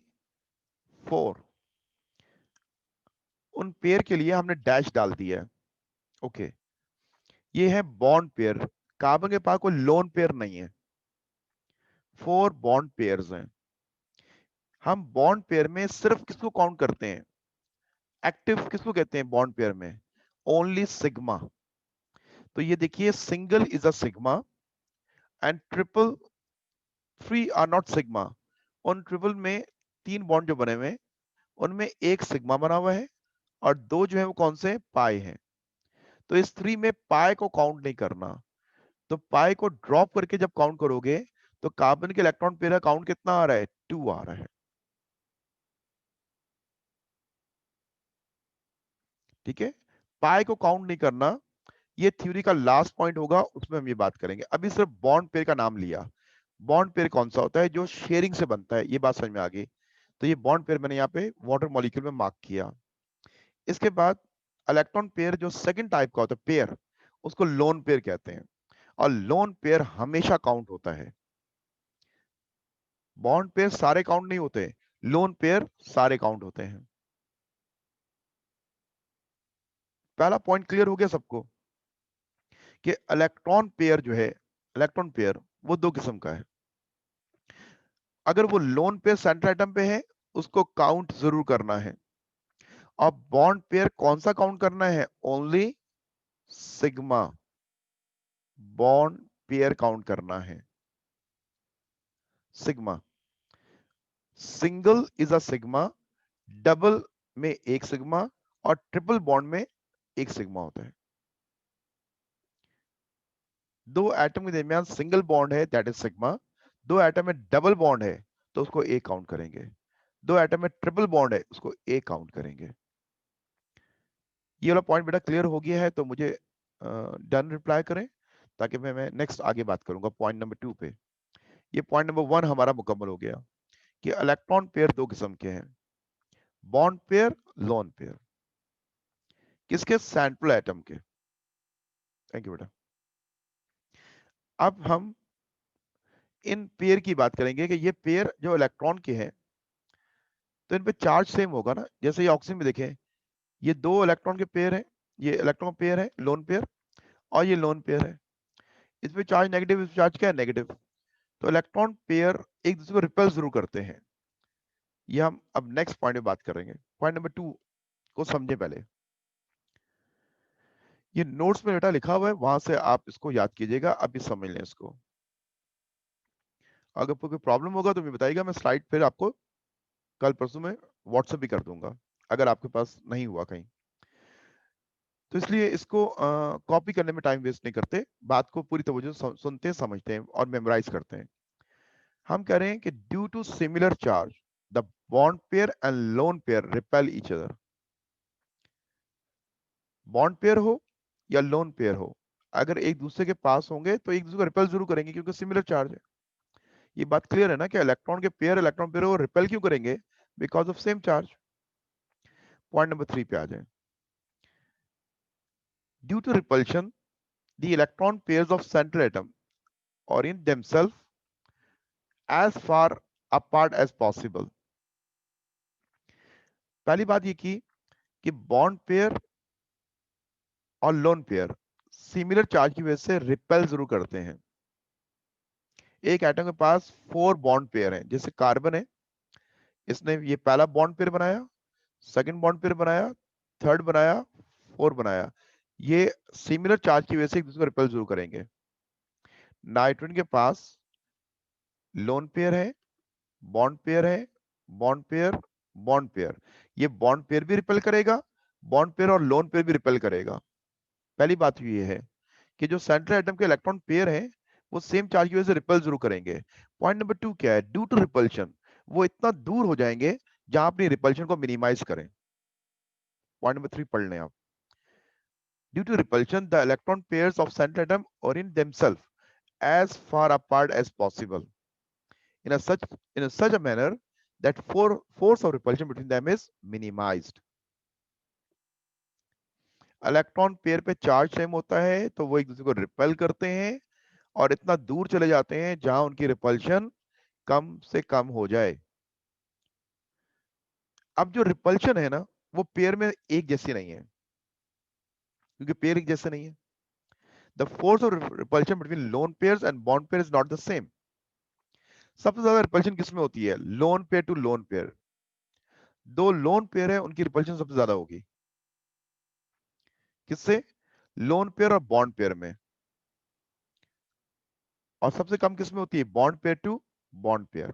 Speaker 1: 4। उन पेयर के लिए हमने डैश डाल दिया है। ओके, ये है बॉन्ड पेयर। कार्बन के पास कोई लोन पेयर नहीं है, 4 बॉन्ड पेयर्स हैं। हम बॉन्ड पेयर में सिर्फ किसको काउंट करते हैं? एक्टिव किसको कहते हैं बॉन्ड पेयर में? Only sigma. तो ये देखिए single is a sigma and triple three are not sigma. उन ट्रिपल में तीन बॉन्ड जो बने हुए हैं उनमें एक सिग्मा बना हुआ है और दो जो है वो कौन से? पाई हैं। तो इस थ्री में पाई को काउंट नहीं करना। तो पाई को ड्रॉप करके जब काउंट करोगे तो कार्बन के इलेक्ट्रॉन पेयर का काउंट कितना आ रहा है? 2 आ रहा है। ठीक है, पाई को काउंट नहीं करना। ये थ्योरी का लास्ट पॉइंट होगा, उसमें हम ये बात करेंगे। अभी सिर्फ बॉन्ड पेयर का नाम लिया। बॉन्ड पेयर कौन सा होता है? जो शेयरिंग से बनता है, ये बात समझ में आ गई। तो ये बॉन्ड पेयर मैंने यहाँ पे वाटर मॉलिक्यूल में मार्क किया। इसके बाद इलेक्ट्रॉन पेयर जो सेकंड टाइप का होता है पेयर, उसको लोन पेयर कहते हैं। और लोन पेयर हमेशा काउंट होता है। बॉन्ड पेयर सारे काउंट नहीं होते, लोन पेयर सारे काउंट होते हैं। पहला पॉइंट क्लियर हो गया सबको कि इलेक्ट्रॉन पेयर जो है, इलेक्ट्रॉन पेयर वो दो किस्म का है। अगर वो लोन पेयर सेंट्रल एटम पे है उसको काउंट जरूर करना है। और बॉन्ड पेयर कौन सा काउंट करना है? Only sigma bond pair count करना है। Sigma single is a sigma, double में एक सिग्मा और ट्रिपल बॉन्ड में एक सिग्मा होता है। दो एटम के दरमियान सिंगल बॉन्ड है, दैट इज सिग्मा। दो एटम में डबल बॉन्ड है तो उसको ए काउंट करेंगे। दो एटम में ट्रिपल बॉन्ड है उसको ए काउंट करेंगे। ये वाला पॉइंट बेटा क्लियर हो गया है तो मुझे डन रिप्लाई करें, ताकि मैं नेक्स्ट आगे बात करूंगा पॉइंट नंबर 2 पे। ये पॉइंट नंबर 1 हमारा मुकम्मल हो गया कि इलेक्ट्रॉन पेयर दो किस्म के हैं, बॉन्ड पेयर, लोन पेयर। किसके? सेंट्रल एटम के। थैंक यू बेटा। अब हम इन पेयर की बात करेंगे कि ये पेयर जो इलेक्ट्रॉन के हैं तो इन पे चार्ज सेम होगा ना। जैसे ये ऑक्सीजन में देखें, ये दो इलेक्ट्रॉन के पेयर हैं, ये इलेक्ट्रॉन पेयर है लोन पेयर, और ये लोन पेयर है। इस पे चार्ज नेगेटिव, इस पे चार्ज क्या है? नेगेटिव। तो इलेक्ट्रॉन पेयर एक दूसरे को रिपेल जरूर करते हैं। ये हम अब नेक्स्ट पॉइंट में बात करेंगे। पॉइंट नंबर 2 को समझे पहले। ये नोट्स में बेटा लिखा हुआ है, वहां से आप इसको याद कीजिएगा, अभी समझ लें इसको। अगर कोई प्रॉब्लम होगा तो मुझे बताइएगा, मैं स्लाइड फिर आपको कल परसों में व्हाट्सएप भी कर दूंगा अगर आपके पास नहीं हुआ कहीं। तो इसलिए इसको कॉपी करने में टाइम वेस्ट नहीं करते, बात को पूरी तवज्जो से सुनते हैं, समझते हैं और मेमोराइज करते हैं। हम कह रहे हैं कि due to similar charge the bond pair and lone pair repel each other. Bond pair हो या लोन पेयर हो, अगर एक दूसरे के पास होंगे तो एक दूसरे को रिपेल जरूर करेंगे, क्योंकि सिमिलर चार्ज है। ये बात क्लियर है ना कि इलेक्ट्रॉन के पेयर इलेक्ट्रॉन पेयर को रिपेल क्यों करेंगे? Because of same charge. Point number 3 पे आ जाए। Due to repulsion the electron pairs of central atom और in themselves as far apart as possible। पहली बात ये की कि बॉन्ड पेयर और लोन पेयर सिमिलर चार्ज की वजह से रिपेल जरूर करते हैं। एक एटम के पास 4 बॉन्ड पेयर हैं, जैसे कार्बन है, इसने ये पहला बॉन्ड पेयर बनाया, सेकंड बॉन्ड पेयर बनाया, थर्ड बनाया, फोर बनाया। ये सिमिलर चार्ज की वजह से एक दूसरे को रिपेल जरूर करेंगे। नाइट्रोजन के पास लोन पेयर है, बॉन्ड पेयर है, बॉन्ड पेयर, बॉन्ड पेयर। ये बॉन्ड पेयर भी रिपेल करेगा, बॉन्ड पेयर और लोन पेयर भी रिपेल करेगा। पहली बात ये है कि जो सेंट्रल एटम के इलेक्ट्रॉन पेयर है वो सेम चार्ज की वजह से रिपेल जरूर करेंगे। पॉइंट नंबर 2 क्या है? ड्यू टू रिपल्शन, वो इतना दूर हो जाएंगे जहां अपनी रिपल्शन को मिनिमाइज करें। पॉइंट नंबर 3 पढ़ लें आप। Due to repulsion the electron pairs of central atom और in themselves as far apart as possible in such a manner that force of repulsion between them is minimized। Electron pair पे charge same होता है तो वो एक दूसरे को repel करते हैं और इतना दूर चले जाते हैं जहां उनकी रिपल्शन कम से कम हो जाए। अब जो रिपल्शन है ना, वो पेयर में एक जैसी नहीं है, क्योंकि पेयर एक जैसे नहीं है। The force of repulsion between lone pairs and bond pair is not the same. सबसे ज्यादा रिपल्शन किसमें होती है? Lone pair to lone pair. दो लोन पेयर है उनकी रिपल्शन सबसे ज्यादा होगी। किससे? लोन पेयर और बॉन्ड पेयर में। और सबसे कम किसमें होती है? Bond pair to bond pair.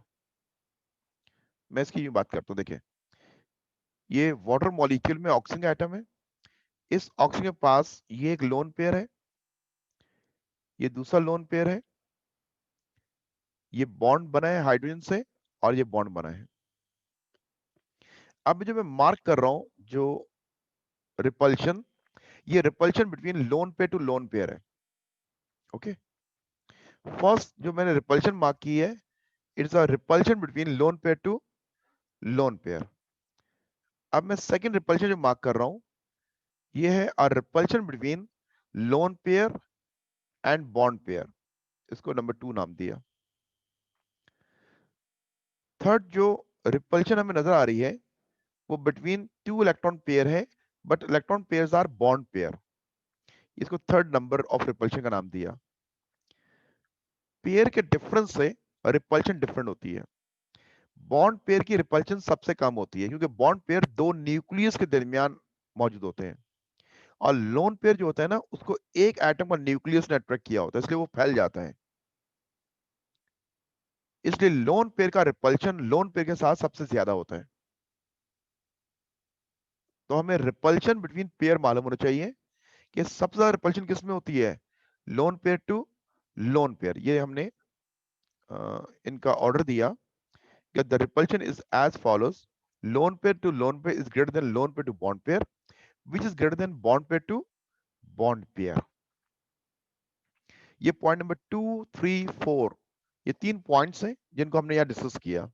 Speaker 1: मैं इसकी यूं बात करता हूं, देखिए ये वाटर मॉलिक्यूल में ऑक्सीजन का एटम है, इस ऑक्सीजन के पास ये एक लोन पेयर है, ये दूसरा लोन पेयर है, ये बॉन्ड बना है हाइड्रोजन से और ये बॉन्ड बना है। अब जो मैं मार्क कर रहा हूं जो रिपल्शन, ये repulsion between lone pair to lone pair है। ओके, फर्स्ट जो मैंने रिपल्शन मार्क की है, it's a repulsion between lone pair to lone pair. अब मैं सेकंड रिपल्शन जो मार्क कर रहा हूं, ये है a repulsion between lone pair and bond pair. इसको नंबर 2 नाम दिया। थर्ड जो रिपल्शन हमें नजर आ रही है वो बिटवीन टू इलेक्ट्रॉन पेयर है, but electron pairs are bond pair. इसको थर्ड नंबर ऑफ रिपल्शन का नाम दिया। पेयर के डिफरेंस से रिपल्शन डिफरेंट होती है। बॉन्ड पेयर की रिपल्शन सबसे कम होती है क्योंकि बॉन्ड पेयर दो न्यूक्लियस के दरमियान मौजूद होते हैं, और लोन पेयर जो होता है ना, उसको एक एटम का न्यूक्लियस ने अट्रैक्ट किया होता है, इसलिए वो फैल जाता है। इसलिए लोन पेयर का रिपल्शन लोन पेयर के साथ सबसे ज्यादा होता है। तो हमें रिपल्शन बिटवीन पेयर मालूम होना चाहिए कि सबसे ज्यादा रिपल्शन किसमें होती है? Lone pair to lone pair, ये हमने इनका ऑर्डर दिया कि the repulsion is as follows, lone pair to lone pair is greater than lone pair to bond pair, which is greater than bond pair to bond pair. ये point number 2, 3, 4, ये 3 points हैं जिनको हमने यहां discuss किया।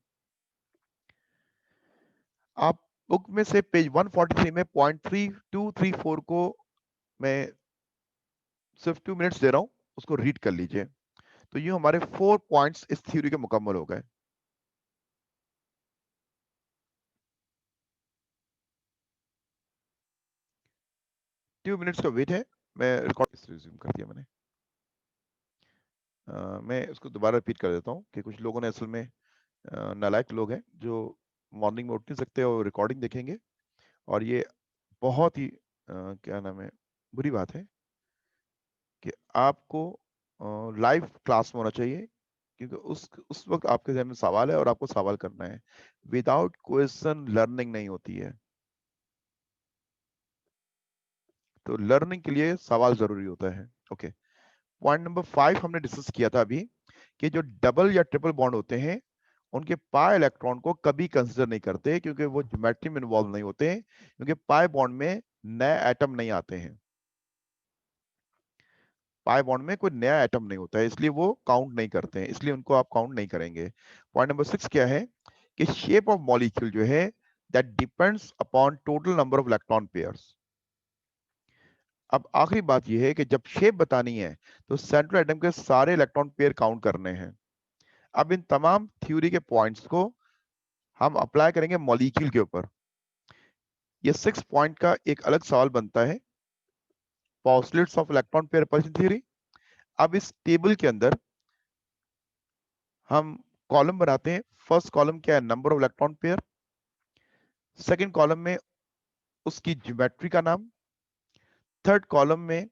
Speaker 1: आप book में से पेज 143 में पॉइंट 3, 2, 3, 4 को मैं सिर्फ 2 मिनट्स दे रहा हूं, उसको रीड कर लीजिए। तो ये हमारे 4 पॉइंट्स इस थ्योरी के मुकम्मल हो गए। 2 मिनट्स का वेट है, मैं रिकॉर्ड रिज्यूम कर दिया मैंने। मैं उसको दोबारा रिपीट कर देता हूँ कि कुछ लोगों ने असल में नालायक लोग हैं जो मॉर्निंग में उठ नहीं सकते और रिकॉर्डिंग देखेंगे, और ये बहुत ही क्या नाम है, बुरी बात है कि आपको लाइव क्लास में होना चाहिए, क्योंकि उस वक्त आपके जहन में सवाल है और आपको सवाल करना है। विदाउट क्वेश्चन लर्निंग नहीं होती है, तो लर्निंग के लिए सवाल जरूरी होता है। ओके, पॉइंट नंबर 5 हमने डिस्कस किया था अभी कि जो डबल या ट्रिपल बॉन्ड होते हैं उनके पाई इलेक्ट्रॉन को कभी कंसिडर नहीं करते, क्योंकि वो ज्योमेट्री में इन्वॉल्व नहीं होते हैं, क्योंकि पाई बॉन्ड में नए एटम नहीं आते हैं। पाई बॉन्ड में कोई नया एटम नहीं होता है, इसलिए वो काउंट नहीं करते हैं, इसलिए उनको आप काउंट नहीं करेंगे। पॉइंट नंबर 6 क्या है कि शेप ऑफ मॉलिक्यूल जो है that depends upon total number of electron pairs. अब आखिरी बात यह है कि जब शेप बतानी है तो सेंट्रल एटम के सारे इलेक्ट्रॉन पेयर काउंट करने हैं। अब इन तमाम थ्योरी के पॉइंट्स को हम अप्लाई करेंगे मॉलिक्यूल के ऊपर। ये 6 पॉइंट का एक अलग सवाल बनता है, postulates of electron pair repulsion theory. अब इस टेबल के अंदर हम कॉलम बनाते हैं। फर्स्ट कॉलम क्या है, number of electron pair. Second column में उसकी ज्योमेट्री का नाम। थर्ड कॉलम में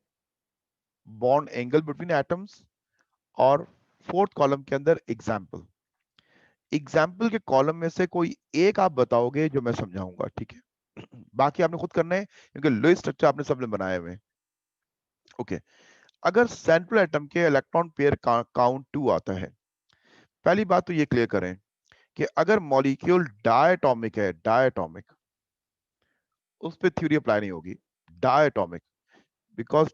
Speaker 1: बॉन्ड एंगल बिटवीन एटम्स। और फोर्थ कॉलम के अंदर एग्जाम्पल। एग्जाम्पल के कॉलम में से कोई एक आप बताओगे जो मैं समझाऊंगा, ठीक है? बाकी आपने खुद करना है, क्योंकि लो स्ट्रक्चर आपने सबने बनाए हुए। ओके, अगर सेंट्रल एटम के इलेक्ट्रॉन पेयर का काउंट 2 आता है, पहली बात तो ये क्लियर करें कि अगर मॉलिक्यूल डायटोमिक है, डायटोमिक, उस पर थ्योरी अप्लाई नहीं होगी। Diatomic, because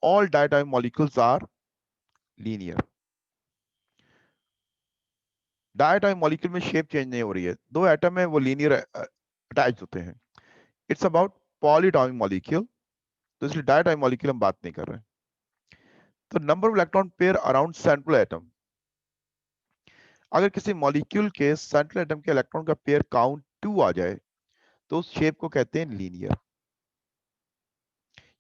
Speaker 1: all diatomic molecules are linear. Diatomic molecule में शेप चेंज नहीं हो रही है, दो एटम है वो लीनियर अटैच होते हैं। इट्स अबाउट पॉलीटॉमिक मॉलिक्यूल, तो इसलिए डायटोमिक मॉलिक्यूल हम बात नहीं कर रहे हैं। तो number of electron pair around central atom, अगर किसी मॉलिक्यूल के सेंट्रल एटम के इलेक्ट्रॉन का पेयर काउंट 2 आ जाए तो उस शेप को कहते हैं लीनियर।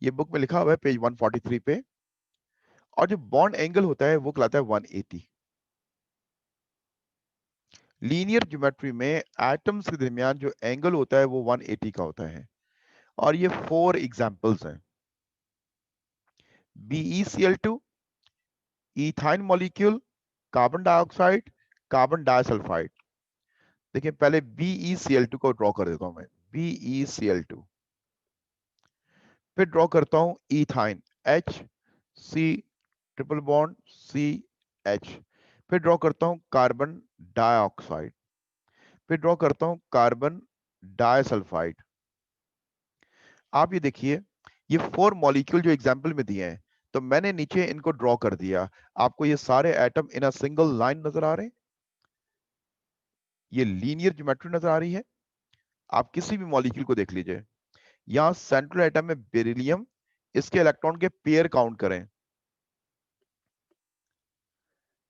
Speaker 1: ये बुक में लिखा हुआ है पेज 143 पे। और जो बॉन्ड एंगल होता है वो कहलाता है 180। लीनियर ज्योमेट्री में एटम्स के दरमियान जो एंगल होता है वो 180 का होता है। और ये 4 एग्जांपल्स हैं। BeCl2, ethyne molecule, carbon dioxide, carbon disulphide. देखिए पहले BeCl2 को ड्रॉ कर देता हूं मैं, BeCl2। फिर ड्रॉ करता हूं ethyne, HC triple bond CH। फिर ड्रॉ करता हूं कार्बन डाइऑक्साइड। फिर ड्रॉ करता हूं कार्बन डाइसल्फाइड। आप ये देखिए, ये 4 मॉलिक्यूल जो एग्जाम्पल में दिए हैं, तो मैंने नीचे इनको ड्रॉ कर दिया। आपको ये सारे atom in a single line नजर आ रहे हैं, ये लीनियर ज्योमेट्री नजर आ रही है। आप किसी भी मॉलिक्यूल को देख लीजिए, यहां सेंट्रल एटम में बेरिलियम, इसके इलेक्ट्रॉन के पेयर काउंट करें,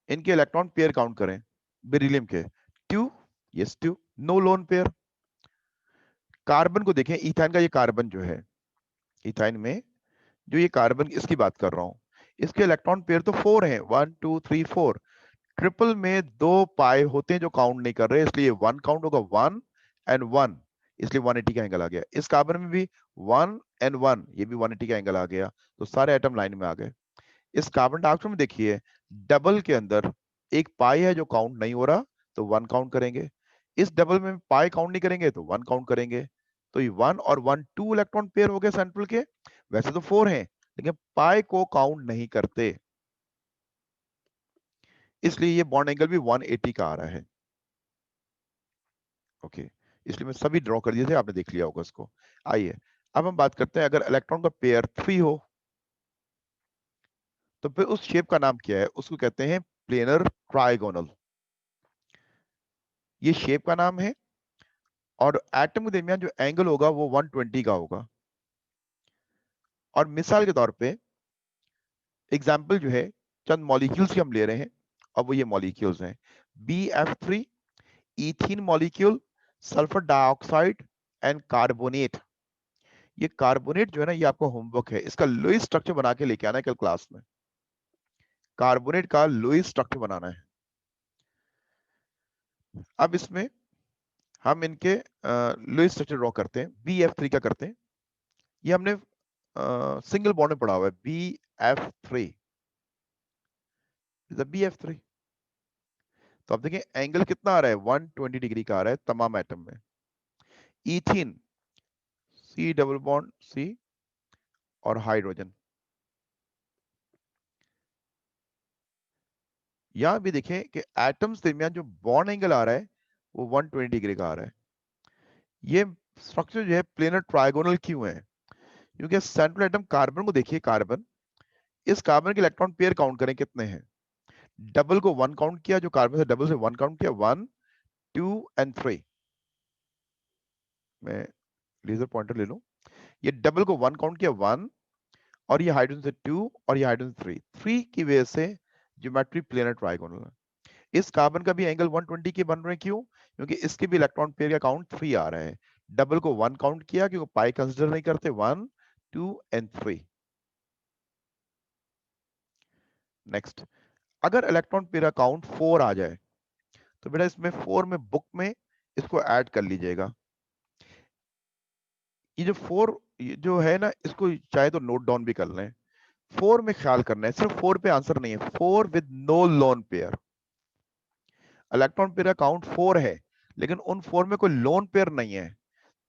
Speaker 1: इनके इलेक्ट्रॉन पेयर काउंट करें बेरिलियम के, 2, yes 2, no lone pair. Carbon को देखें, इथाइन का ये कार्बन जो है, इथाइन में जो ये कार्बन इसकी बात कर रहा हूं, इसके इलेक्ट्रॉन पेयर तो 4 हैं, 1 2 3 4। ट्रिपल में 2 पाए होते हैं जो काउंट नहीं कर रहे, इसलिए 1 काउंट होगा, 1 एंड 1, इसलिए 180 का एंगल आ गया। इस कार्बन में भी 1 एंड 1, ये भी 180 का एंगल आ गया, तो सारे एटम लाइन में आ गए। इस कार्बन डाइऑक्साइड में देखिए, डबल के अंदर एक पाई है जो काउंट नहीं हो रहा, तो 1 काउंट करेंगे। इस डबल में पाई काउंट नहीं करेंगे तो 1 काउंट करेंगे। तो ये 1 और 1 2 इलेक्ट्रॉन पेयर हो गए सेंट्रल के। वैसे तो 4 हैं, लेकिन पाई को काउंट नहीं करते। इसलिए ये बॉन्ड एंगल भी 180 का आ रहा है। ओके, इसलिए मैं सभी ड्रॉ कर दिए थे, आपने देख लिया होगा इसको। आइए अब हम बात करते हैं, अगर इलेक्ट्रॉन का पेयर 3 हो तो फिर उस शेप का नाम क्या है? उसको कहते हैं प्लेनर ट्राइगोनल। ये शेप का नाम है, और एटम के दरमियान जो एंगल होगा वो 120 का होगा। और मिसाल के तौर पे एग्जाम्पल जो है, चंद मॉलिक्यूल्स की हम ले रहे हैं, अब वो ये मॉलिक्यूल्स हैं BF3, ethene molecule, sulphur dioxide and carbonate. ये कार्बोनेट जो है ना, ये आपका होमवर्क है, इसका लुईस स्ट्रक्चर बना के लेके आना है कल क्लास में। कार्बोनेट का लुईस स्ट्रक्चर बनाना है। अब इसमें हम इनके लुईस स्ट्रक्चर ड्रॉ करते हैं। BF3 का करते हैं, ये हमने सिंगल बॉन्ड में पढ़ा हुआ है, BF3 BF3। तो आप देखिए एंगल कितना आ रहा है, 120 डिग्री का आ रहा है तमाम एटम में। Ethene C double bond C और हाइड्रोजन, यहां भी देखें कि एटम्स के दरमियान जो बॉन्ड एंगल आ रहा है वो 120 डिग्री का आ रहा है। ये स्ट्रक्चर जो है प्लेनर ट्राइगोनल क्यों है? क्योंकि सेंट्रल एटम कार्बन को देखिए, कार्बन, इस कार्बन के इलेक्ट्रॉन पेयर काउंट करें कितने हैं। डबल को 1 काउंट किया, जो कार्बन से डबल से 1 काउंट किया, 1 2 एंड 3। मैं लेजर पॉइंटर ले लूं, ये डबल को 1 काउंट किया 1, और ये हाइड्रोजन से 2, और ये हाइड्रोजन 3 की वजह से ज्योमेट्री प्लेनर ट्राइगोनल है। इस कार्बन का भी एंगल 120 के बन रहे हैं, क्यों? क्योंकि इसके भी इलेक्ट्रॉन पेयर का काउंट 3 आ रहा है। डबल को 1 काउंट किया, क्योंकि पाई कंसीडर नहीं करते, 1 2 एंड 3। नेक्स्ट, अगर इलेक्ट्रॉन पेयर काउंट 4 आ जाए तो बेटा इसमें 4 में बुक में इसको ऐड कर लीजिएगा। ये जो 4 जो है ना, इसको चाहे तो नोट डाउन भी कर लें। 4 में ख्याल करना है, सिर्फ 4 पे आंसर नहीं है, 4 with no lone pair. Electron pair count 4 है, लेकिन उन 4 में कोई लोन पेयर नहीं है,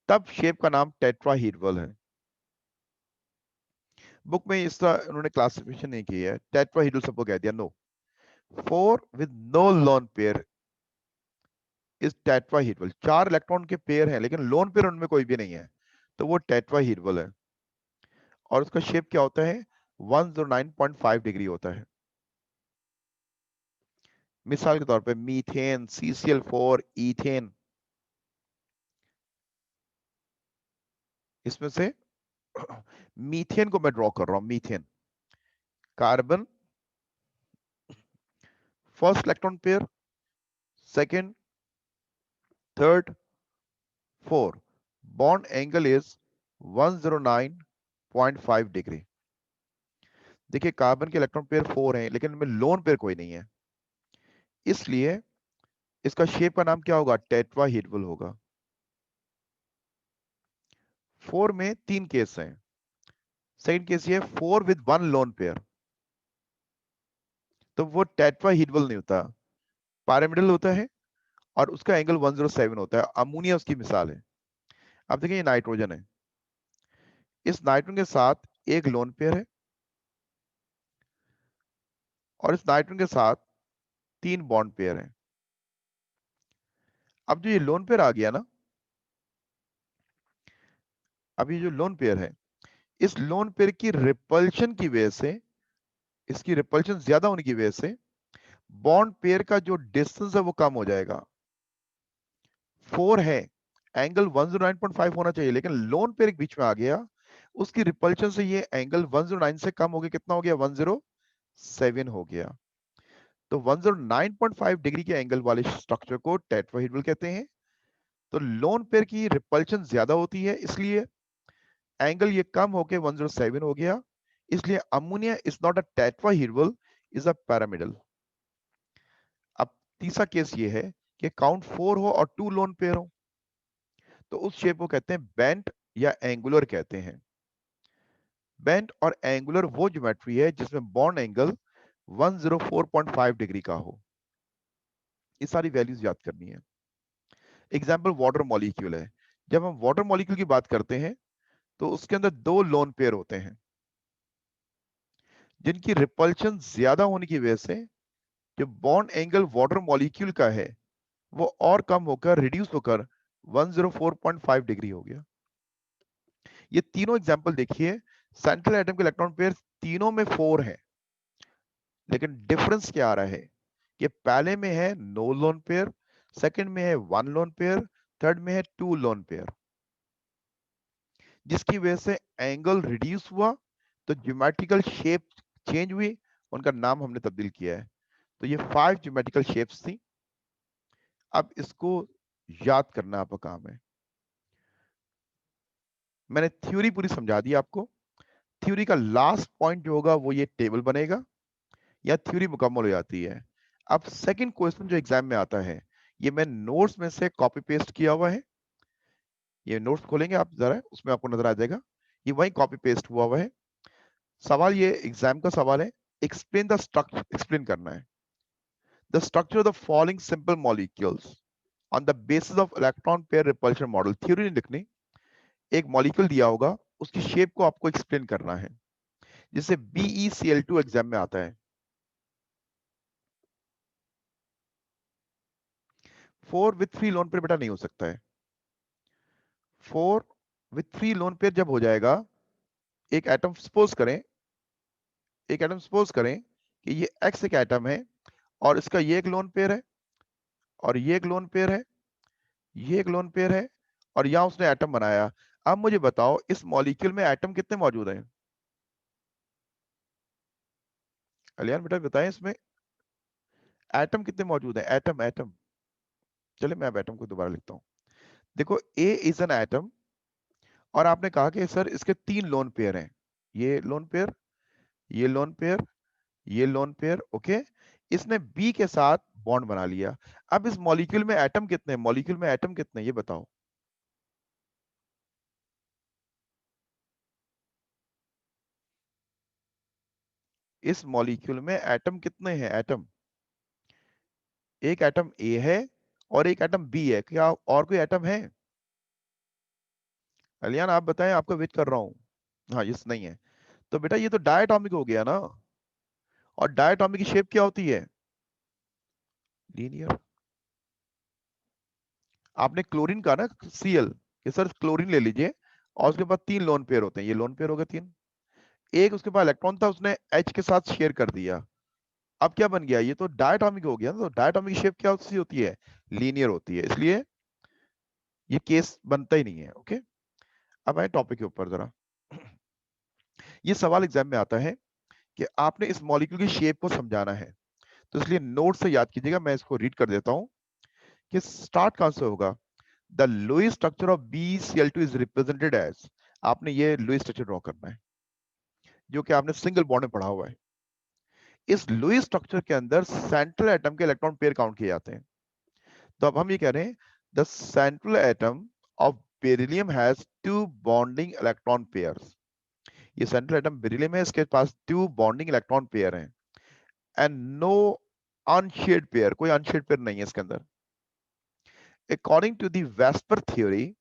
Speaker 1: तब शेप का नाम टेट्राहीड्रल है। बुक में इसका उन्होंने क्लासिफिकेशन नहीं की है, टेट्राहीड्रल सबको कह दिया, no. 4 with no lone pair is tetrahedral. 4 electron के पेयर हैं, लेकिन लोन पेयर उनमें कोई भी नहीं है, तो वो टेट्राहीड्रल है। और उसका शेप क्या होता है? 109.5 डिग्री होता है। मिसाल के तौर पे मीथेन, CCl4, इथेन, इसमें से मीथेन को मैं ड्रॉ कर रहा हूं। Methane, carbon first electron pair, second, third, four, bond angle is 109.5 degree. देखिए कार्बन के इलेक्ट्रॉन पेयर 4 हैं, लेकिन इनमें लोन पेयर कोई नहीं है, इसलिए इसका शेप का नाम क्या होगा? टेट्राहीड्रल होगा। 4 में 3 केस हैं। सेकंड केस ये 4 विद 1 लोन पेयर, तो वो टेट्राहीड्रल नहीं होता, पैरामिडल होता है, और उसका एंगल 107 होता है। अमोनिया उसकी मिसाल है। अब देखिए ये नाइट्रोजन है, इस नाइट्रोजन के साथ एक लोन पेयर है, और इस नाइट्रोजन के साथ 3 बॉन्ड पेयर हैं। अब जो ये लोन पेयर आ गया ना, अब ये जो लोन पेयर है, इस लोन पेयर की रिपल्शन की वजह से, इसकी रिपल्शन ज्यादा होने की वजह से बॉन्ड पेयर का जो डिस्टेंस है वो कम हो जाएगा। 4 है, एंगल 109.5 होना चाहिए, लेकिन लोन पेयर एक बीच में आ गया, उसकी रिपल्शन से ये एंगल 109 से कम हो गया, कितना हो गया? 107 हो गया। तो 109.5 डिग्री के एंगल वाले स्ट्रक्चर को टेट्राहीड्रल कहते हैं। तो लोन पेयर की रिपल्शन ज्यादा होती है, इसलिए एंगल ये कम होके 107 हो गया, इसलिए ammonia is not a tetrahedral, is a pyramidal. अब तीसरा केस ये है कि काउंट 4 हो और 2 लोन पेयर हो, तो उस शेप को कहते हैं बेंट या एंगुलर कहते हैं। बेंट और एंगुलर वो ज्योमेट्री है जिसमें बॉन्ड एंगल 104.5 डिग्री का हो। ये सारी वैल्यूज याद करनी है। एग्जाम्पल वाटर मॉलिक्यूल है। जब हम वाटर मॉलिक्यूल की बात करते हैं तो उसके अंदर 2 लोन पेयर होते हैं, जिनकी रिपल्शन ज्यादा होने की वजह से जो बॉन्ड एंगल वाटर मॉलिक्यूल का है वो और कम होकर रिड्यूस होकर 104.5 डिग्री हो गया। ये तीनों एग्जांपल देखिए, सेंट्रल एटम के इलेक्ट्रॉन पेयर तीनों में 4 है, लेकिन डिफरेंस क्या आ रहा है कि पहले में है नो लोन पेयर, सेकंड में है 1 लोन पेयर, थर्ड में है 2 लोन पेयर, जिसकी वजह से एंगल रिड्यूस हुआ तो ज्योमेट्रिकल शेप चेंज हुई, उनका नाम हमने तब्दील किया है। तो ये 5 ज्योमेट्रिकल शेप्स थी। अब इसको याद करना आपका काम है। मैंने थ्योरी पूरी समझा दी आपको। थ्योरी का लास्ट पॉइंट जो होगा वो ये टेबल बनेगा, या थ्योरी मुकम्मल हो जाती है। अब सेकंड क्वेश्चन जो एग्जाम में आता है, ये मैं नोट्स में से कॉपी पेस्ट किया हुआ है। ये नोट्स खोलेंगे आप जरा, उसमें आपको नजर आ जाएगा, ये वही कॉपी पेस्ट हुआ हुआ है। सवाल ये एग्जाम का सवाल है, एक्सप्लेन द स्ट्रक्चर, एक्सप्लेन करना है the structure of the following simple molecules on the basis of electron pair repulsion model. Theory नहीं लिखनी, एक मॉलिक्यूल दिया होगा, उसकी शेप को आपको एक्सप्लेन करना है, जिससे BeCl2 एग्जाम में आता है। 4 विथ 3 लोन पेयर बेटा नहीं हो सकता है। 4 विथ 3 लोन पेयर जब हो जाएगा, एक एटम सपोज करें, एक एटम सपोज करें कि ये X एक एटम है और इसका ये एक लोन पेयर है और ये एक लोन पेयर है, ये एक लोन पेयर है, और यहां उसने एटम बनाया। अब मुझे बताओ इस मॉलिक्यूल में एटम कितने मौजूद हैं? कल्याण बेटा बताएं, इसमें एटम कितने मौजूद हैं? एटम एटम, चले मैं अब एटम को दोबारा लिखता हूं। देखो ए इज एन एटम, और आपने कहा कि सर इसके 3 लोन पेयर हैं, ये लोन पेयर, ये लोन पेयर, ये लोन पेयर, ओके। इसने बी के साथ बॉन्ड बना लिया। अब इस मॉलिक्यूल में एटम कितने हैं? मॉलिक्यूल में एटम कितने हैं ये बताओ। इस मॉलिक्यूल में एटम कितने हैं? एटम, एक एटम ए है और एक एटम बी है, क्या और कोई एटम है? अलियान आप बताएं, आपको वेट कर रहा हूं। हाँ यस, नहीं है। तो बेटा ये तो डायटोमिक हो गया ना, और डायटोमिक की शेप क्या होती है? लीनियर। आपने क्लोरीन का ना Cl, कि सर क्लोरीन ले लीजिए, और उसके बाद 3 लोन पेयर होते हैं, ये लोन पेयर हो गए 3। एक उसके पास इलेक्ट्रॉन था, उसने H के साथ शेयर कर दिया, अब क्या बन गया? ये तो डायटोमिक हो गया ना। तो डायटोमिक की शेप क्या होती है? लीनियर होती है, इसलिए ये केस बनता ही नहीं है, ओके। अब आए टॉपिक के ऊपर जरा। ये सवाल एग्जाम में आता है कि आपने इस मॉलिक्यूल की शेप को समझाना है, तो इसलिए नोट से याद कीजिएगा। मैं इसको रीड कर देता हूं कि स्टार्ट कहां से होगा। The Lewis structure of BeCl2 is represented as, आपने ये लुईस स्ट्रक्चर ड्रॉ करना है, जो कि आपने सिंगल बॉन्ड में पढ़ा हुआ है। इस लुईस स्ट्रक्चर के अंदर सेंट्रल एटम के इलेक्ट्रॉन पेयर काउंट किए जाते हैं। तो अब हम ये कह रहे हैं the central atom of beryllium has 2 bonding electron pairs. ये सेंट्रल एटम बेरिलियम है, इसके पास 2 बॉन्डिंग इलेक्ट्रॉन पेयर हैं, एंड नो अनशेड पेयर, कोई अनशेड पेयर नहीं है इसके अंदर। According to the VSEPR theory,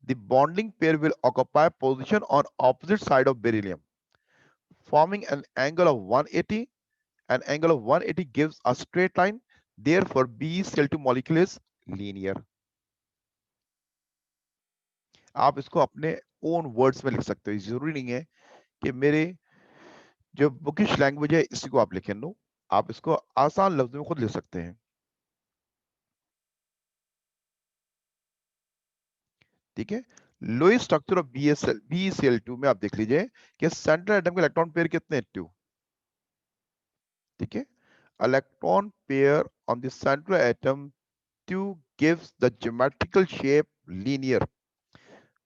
Speaker 1: the bonding pair will occupy position on opposite side of beryllium, forming an angle of 180. An angle of 180 gives a straight line. Therefore, BeCl2 molecule is linear. आप इसको अपने own words में लिख सकते हो, जरूरी नहीं है कि मेरे जो बुकिश लैंग्वेज है इसी को आप लिखें। नो, आप इसको आसान लफ्जों में खुद लिख सकते हैं, ठीक है। लोएस्ट स्ट्रक्चर ऑफ BeCl2 में आप देख लीजिए कि सेंट्रल एटम के इलेक्ट्रॉन पेयर कितने हैं? 2, ठीक है। Electron pair on the central atom 2 gives the geometrical shape linear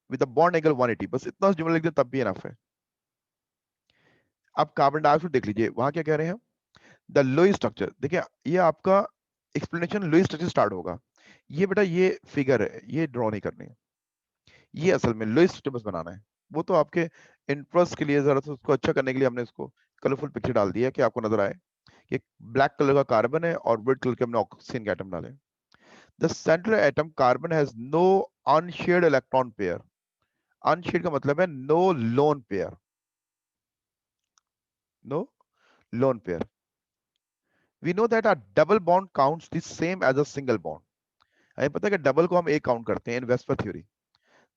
Speaker 1: with a bond angle 180। बस इतना जुमला लिख दे तब भी इनफ है। अब कार्बन डाइऑक्साइड देख लीजिए, वहां क्या कह रहे हैं? द लोई स्ट्रक्चर, देखिए ये आपका एक्सप्लेनेशन लोई स्ट्रक्चर स्टार्ट होगा। ये बेटा ये फिगर है, ये ड्रॉ नहीं करनी है, ये असल में लोई स्ट्रक्चर बस बनाना है। वो तो आपके इंटरेस्ट के लिए, जरा सा उसको अच्छा करने के लिए हमने इसको कलरफुल पिक्चर डाल दिया कि आपको नजर आए कि ब्लैक कलर का कार्बन है और रेड कलर के हमने ऑक्सीजन के एटम डाले। The central atom carbon has no unshared electron pair. Unshared का मतलब है no lone pair, no lone pair. We know that a double bond counts the same as a single bond. हमें पता है कि double को हम एक काउंट करते हैं इन वेस्पर थ्योरी।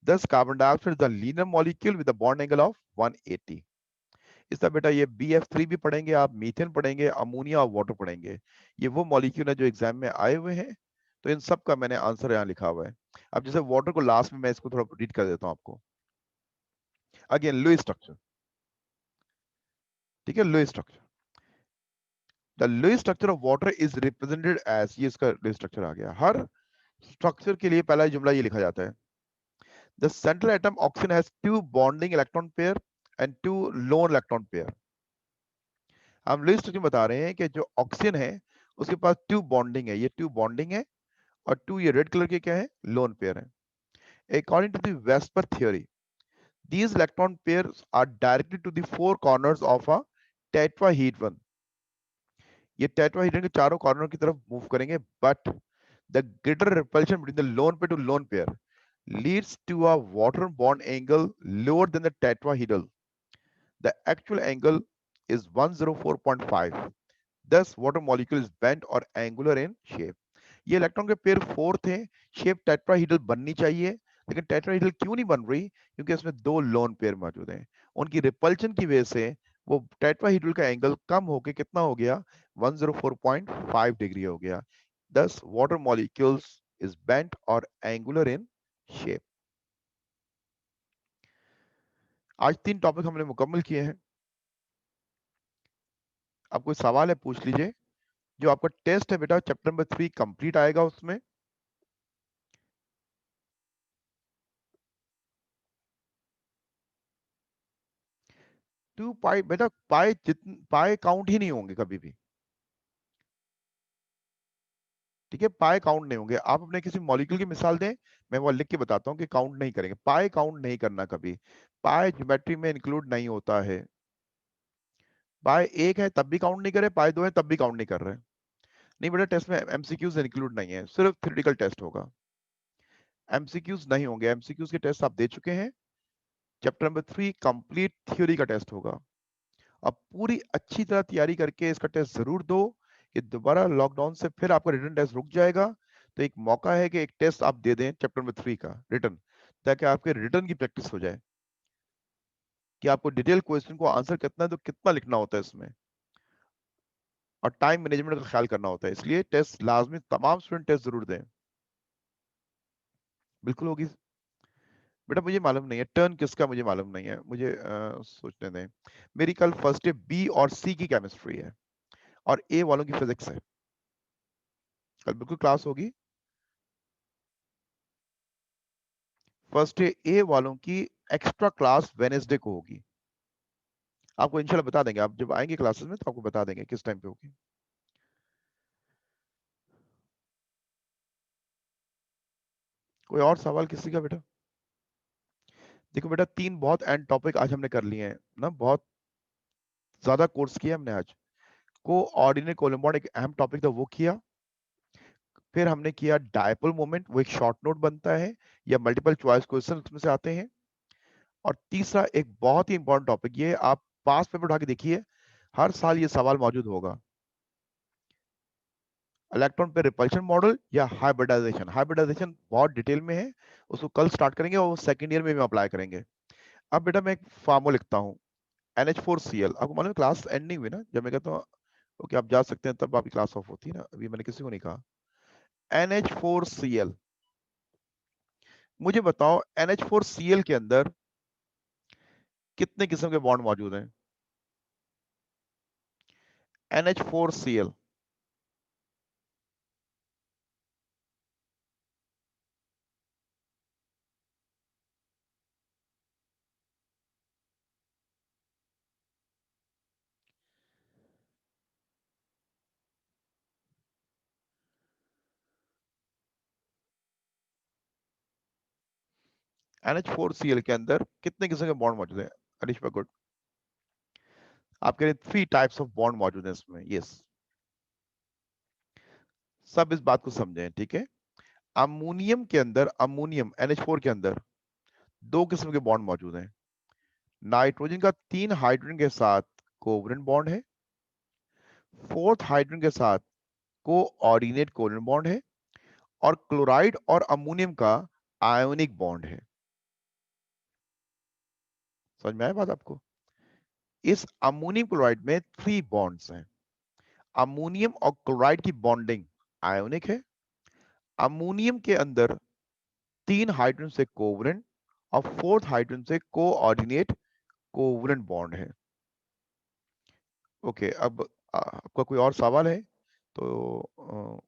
Speaker 1: दस carbon dioxide is the linear molecule with the bond angle of 180। इसका बेटा ये BF3 भी पढ़ेंगे आप, मीथेन पढ़ेंगे, अमोनिया और वाटर पढ़ेंगे। ये वो मॉलिक्यूल है जो एग्जाम में आए हुए हैं, तो इन सब का मैंने आंसर यहाँ लिखा हुआ है। अब जैसे वाटर को लास्ट में मैं इसको थोड़ा रीड कर देता हूँ आपको। अगेन लुईस स्ट्रक्चर, ठीक है, Lewis structure. The Lewis structure of water is represented as, ये इसका लुईस स्ट्रक्चर आ गया। हर स्ट्रक्चर के लिए पहला जुमला ये लिखा जाता है, the central atom oxygen has two bonding electron pair and two lone electron pair. हम लुईस स्ट्रक्चर बता रहे हैं कि जो ऑक्सीजन है उसके पास टू बॉन्डिंग है, ये टू बॉन्डिंग है, और टू ये रेड कलर के क्या है, लोन पेयर है। According to the VSEPR theory, these electron pairs are directed to the four corners of a tetrahedron। ये टेट्राहेड्रन के चारों कॉर्नर की तरफ मूव करेंगे, but the greater repulsion between the lone pair to lone pair leads to a water bond angle lower than the tetrahedral। The actual angle is 104.5। Thus water molecule is bent or angular in shape। ये electron के pair fourth है, shape tetrahedral बननी चाहिए, लेकिन tetrahedral क्यों नहीं बन रही, क्योंकि इसमें दो लोन पेयर मौजूद हैं। उनकी रिपल्शन की वजह से वो टेट्राहीड्रल का एंगल कम होके कितना हो गया, 104.5 डिग्री हो गया। दस वाटर मॉलिक्यूल्स इज बेंट और एंगुलर इन शेप। आज 3 टॉपिक हमने मुकम्मल किए हैं। अब कोई सवाल है पूछ लीजिए। जो आपका टेस्ट है बेटा चैप्टर नंबर 3 कंप्लीट आएगा उसमें। टू पाई बेटा, पाई जितने पाई काउंट ही नहीं होंगे कभी भी, ठीक है, पाए काउंट नहीं होंगे। आप अपने किसी मॉलिक्यूल की मिसाल दें, मैं वो लिख के बताता हूँ कि काउंट नहीं करेंगे, पाए काउंट नहीं करना कभी। पाए ज्योमेट्री में इंक्लूड नहीं होता है। पाए एक है तब भी काउंट नहीं करे, पाए दो है तब भी काउंट नहीं कर रहे। नहीं बेटा, टेस्ट में एमसीक्यूज इंक्लूड नहीं है, सिर्फ थ्योरेटिकल टेस्ट होगा, एमसीक्यूज नहीं होंगे। एमसीक्यूज के टेस्ट आप दे चुके हैं। चैप्टर नंबर 3 कंप्लीट थ्योरी का टेस्ट होगा। अब पूरी अच्छी तरह तैयारी करके इसका टेस्ट जरूर दो, कि दोबारा लॉकडाउन से फिर आपका रिटर्न टेस्ट रुक जाएगा, तो एक मौका है कि एक टेस्ट आप दे दें चैप्टर नंबर 3 का रिटर्न, ताकि आपके रिटर्न की प्रैक्टिस हो जाए कि आपको डिटेल क्वेश्चन को आंसर कितना है तो कितना लिखना होता है इसमें, और टाइम मैनेजमेंट का ख्याल करना होता है। इसलिए टेस्ट लाजमी तमाम स्टूडेंट टेस्ट जरूर दें। बिल्कुल होगी बेटा, मुझे मालूम नहीं है टर्न किसका, मुझे मालूम नहीं है, मुझे सोचने दें। मेरी कल फर्स्ट डे बी और सी की केमिस्ट्री है और ए वालों की फिजिक्स है। कल बिल्कुल क्लास होगी। फर्स्ट डे ए वालों की एक्स्ट्रा क्लास वेनेसडे को होगी। आपको इंशाल्लाह बता देंगे, आप जब आएंगे क्लासेस में तो आपको बता देंगे किस टाइम पे होगी। कोई और सवाल किसी का बेटा? देखो बेटा, 3 बहुत एंड टॉपिक आज हमने कर लिए हैं ना, बहुत ज्यादा कोर्स किया हमने आज। कोऑर्डिनेट कोलम्बॉन्ड एक अहम टॉपिक था, वो किया। फिर हमने किया डायपोल मोमेंट, वो एक शॉर्ट नोट बनता है या मल्टीपल चॉइस क्वेश्चन उसमें से आते हैं। और तीसरा एक बहुत ही इंपॉर्टेंट टॉपिक, ये आप पास पेपर उठा के देखिए, हर साल ये सवाल मौजूद होगा, इलेक्ट्रॉन पे रिपल्शन मॉडल या हाइब्रिडाइजेशन। हाइब्रिडाइजेशन बहुत डिटेल में है, उसको कल स्टार्ट करेंगे और सेकंड ईयर में भी अप्लाई करेंगे। अब बेटा मैं एक फार्मूला लिखता हूँ, NH4Cl। आपको मालूम है क्लास एंड नहीं हुई ना, जब मैं कहता हूँ ओके आप जा सकते हैं तब आपकी क्लास ऑफ होती है ना, अभी मैंने किसी को नहीं कहा। NH4Cl, मुझे बताओ NH4Cl के अंदर कितने किस्म के बॉन्ड मौजूद हैं? NH4Cl, NH4Cl के अंदर कितने किस्म के बॉन्ड मौजूद हैं? अनिश गुड, आप कह रहे 3 टाइप्स ऑफ बॉन्ड मौजूद हैं इसमें, यस। सब इस बात को समझें, ठीक है। अमोनियम के अंदर, अमोनियम NH4 के अंदर 2 किस्म के बॉन्ड मौजूद हैं। नाइट्रोजन का 3 हाइड्रोजन के साथ कोवलेंट बॉन्ड है। फोर्थ हाइड्रोजन के साथ कोऑर्डिनेट कोवलेंट बॉन्ड है और क्लोराइड और अमोनियम का आयोनिक बॉन्ड है। समझ में आया बात आपको? इस अमोनियम क्लोराइड में 3 बॉन्ड्स हैं। अमोनियम और क्लोराइड की बॉन्डिंग आयोनिक है। अमोनियम के अंदर 3 हाइड्रोजन से कोवलेंट और फोर्थ हाइड्रोजन से कोऑर्डिनेट कोवलेंट बॉन्ड है। ओके, अब आपका कोई और सवाल है तो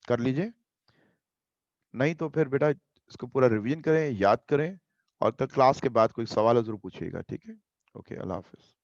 Speaker 1: कर लीजिए, नहीं तो फिर बेटा इसको पूरा रिवीजन करें, याद करें, और तक क्लास के बाद कोई सवाल है जरूर पूछिएगा। ठीक है? ओके, अल्लाह हाफिज।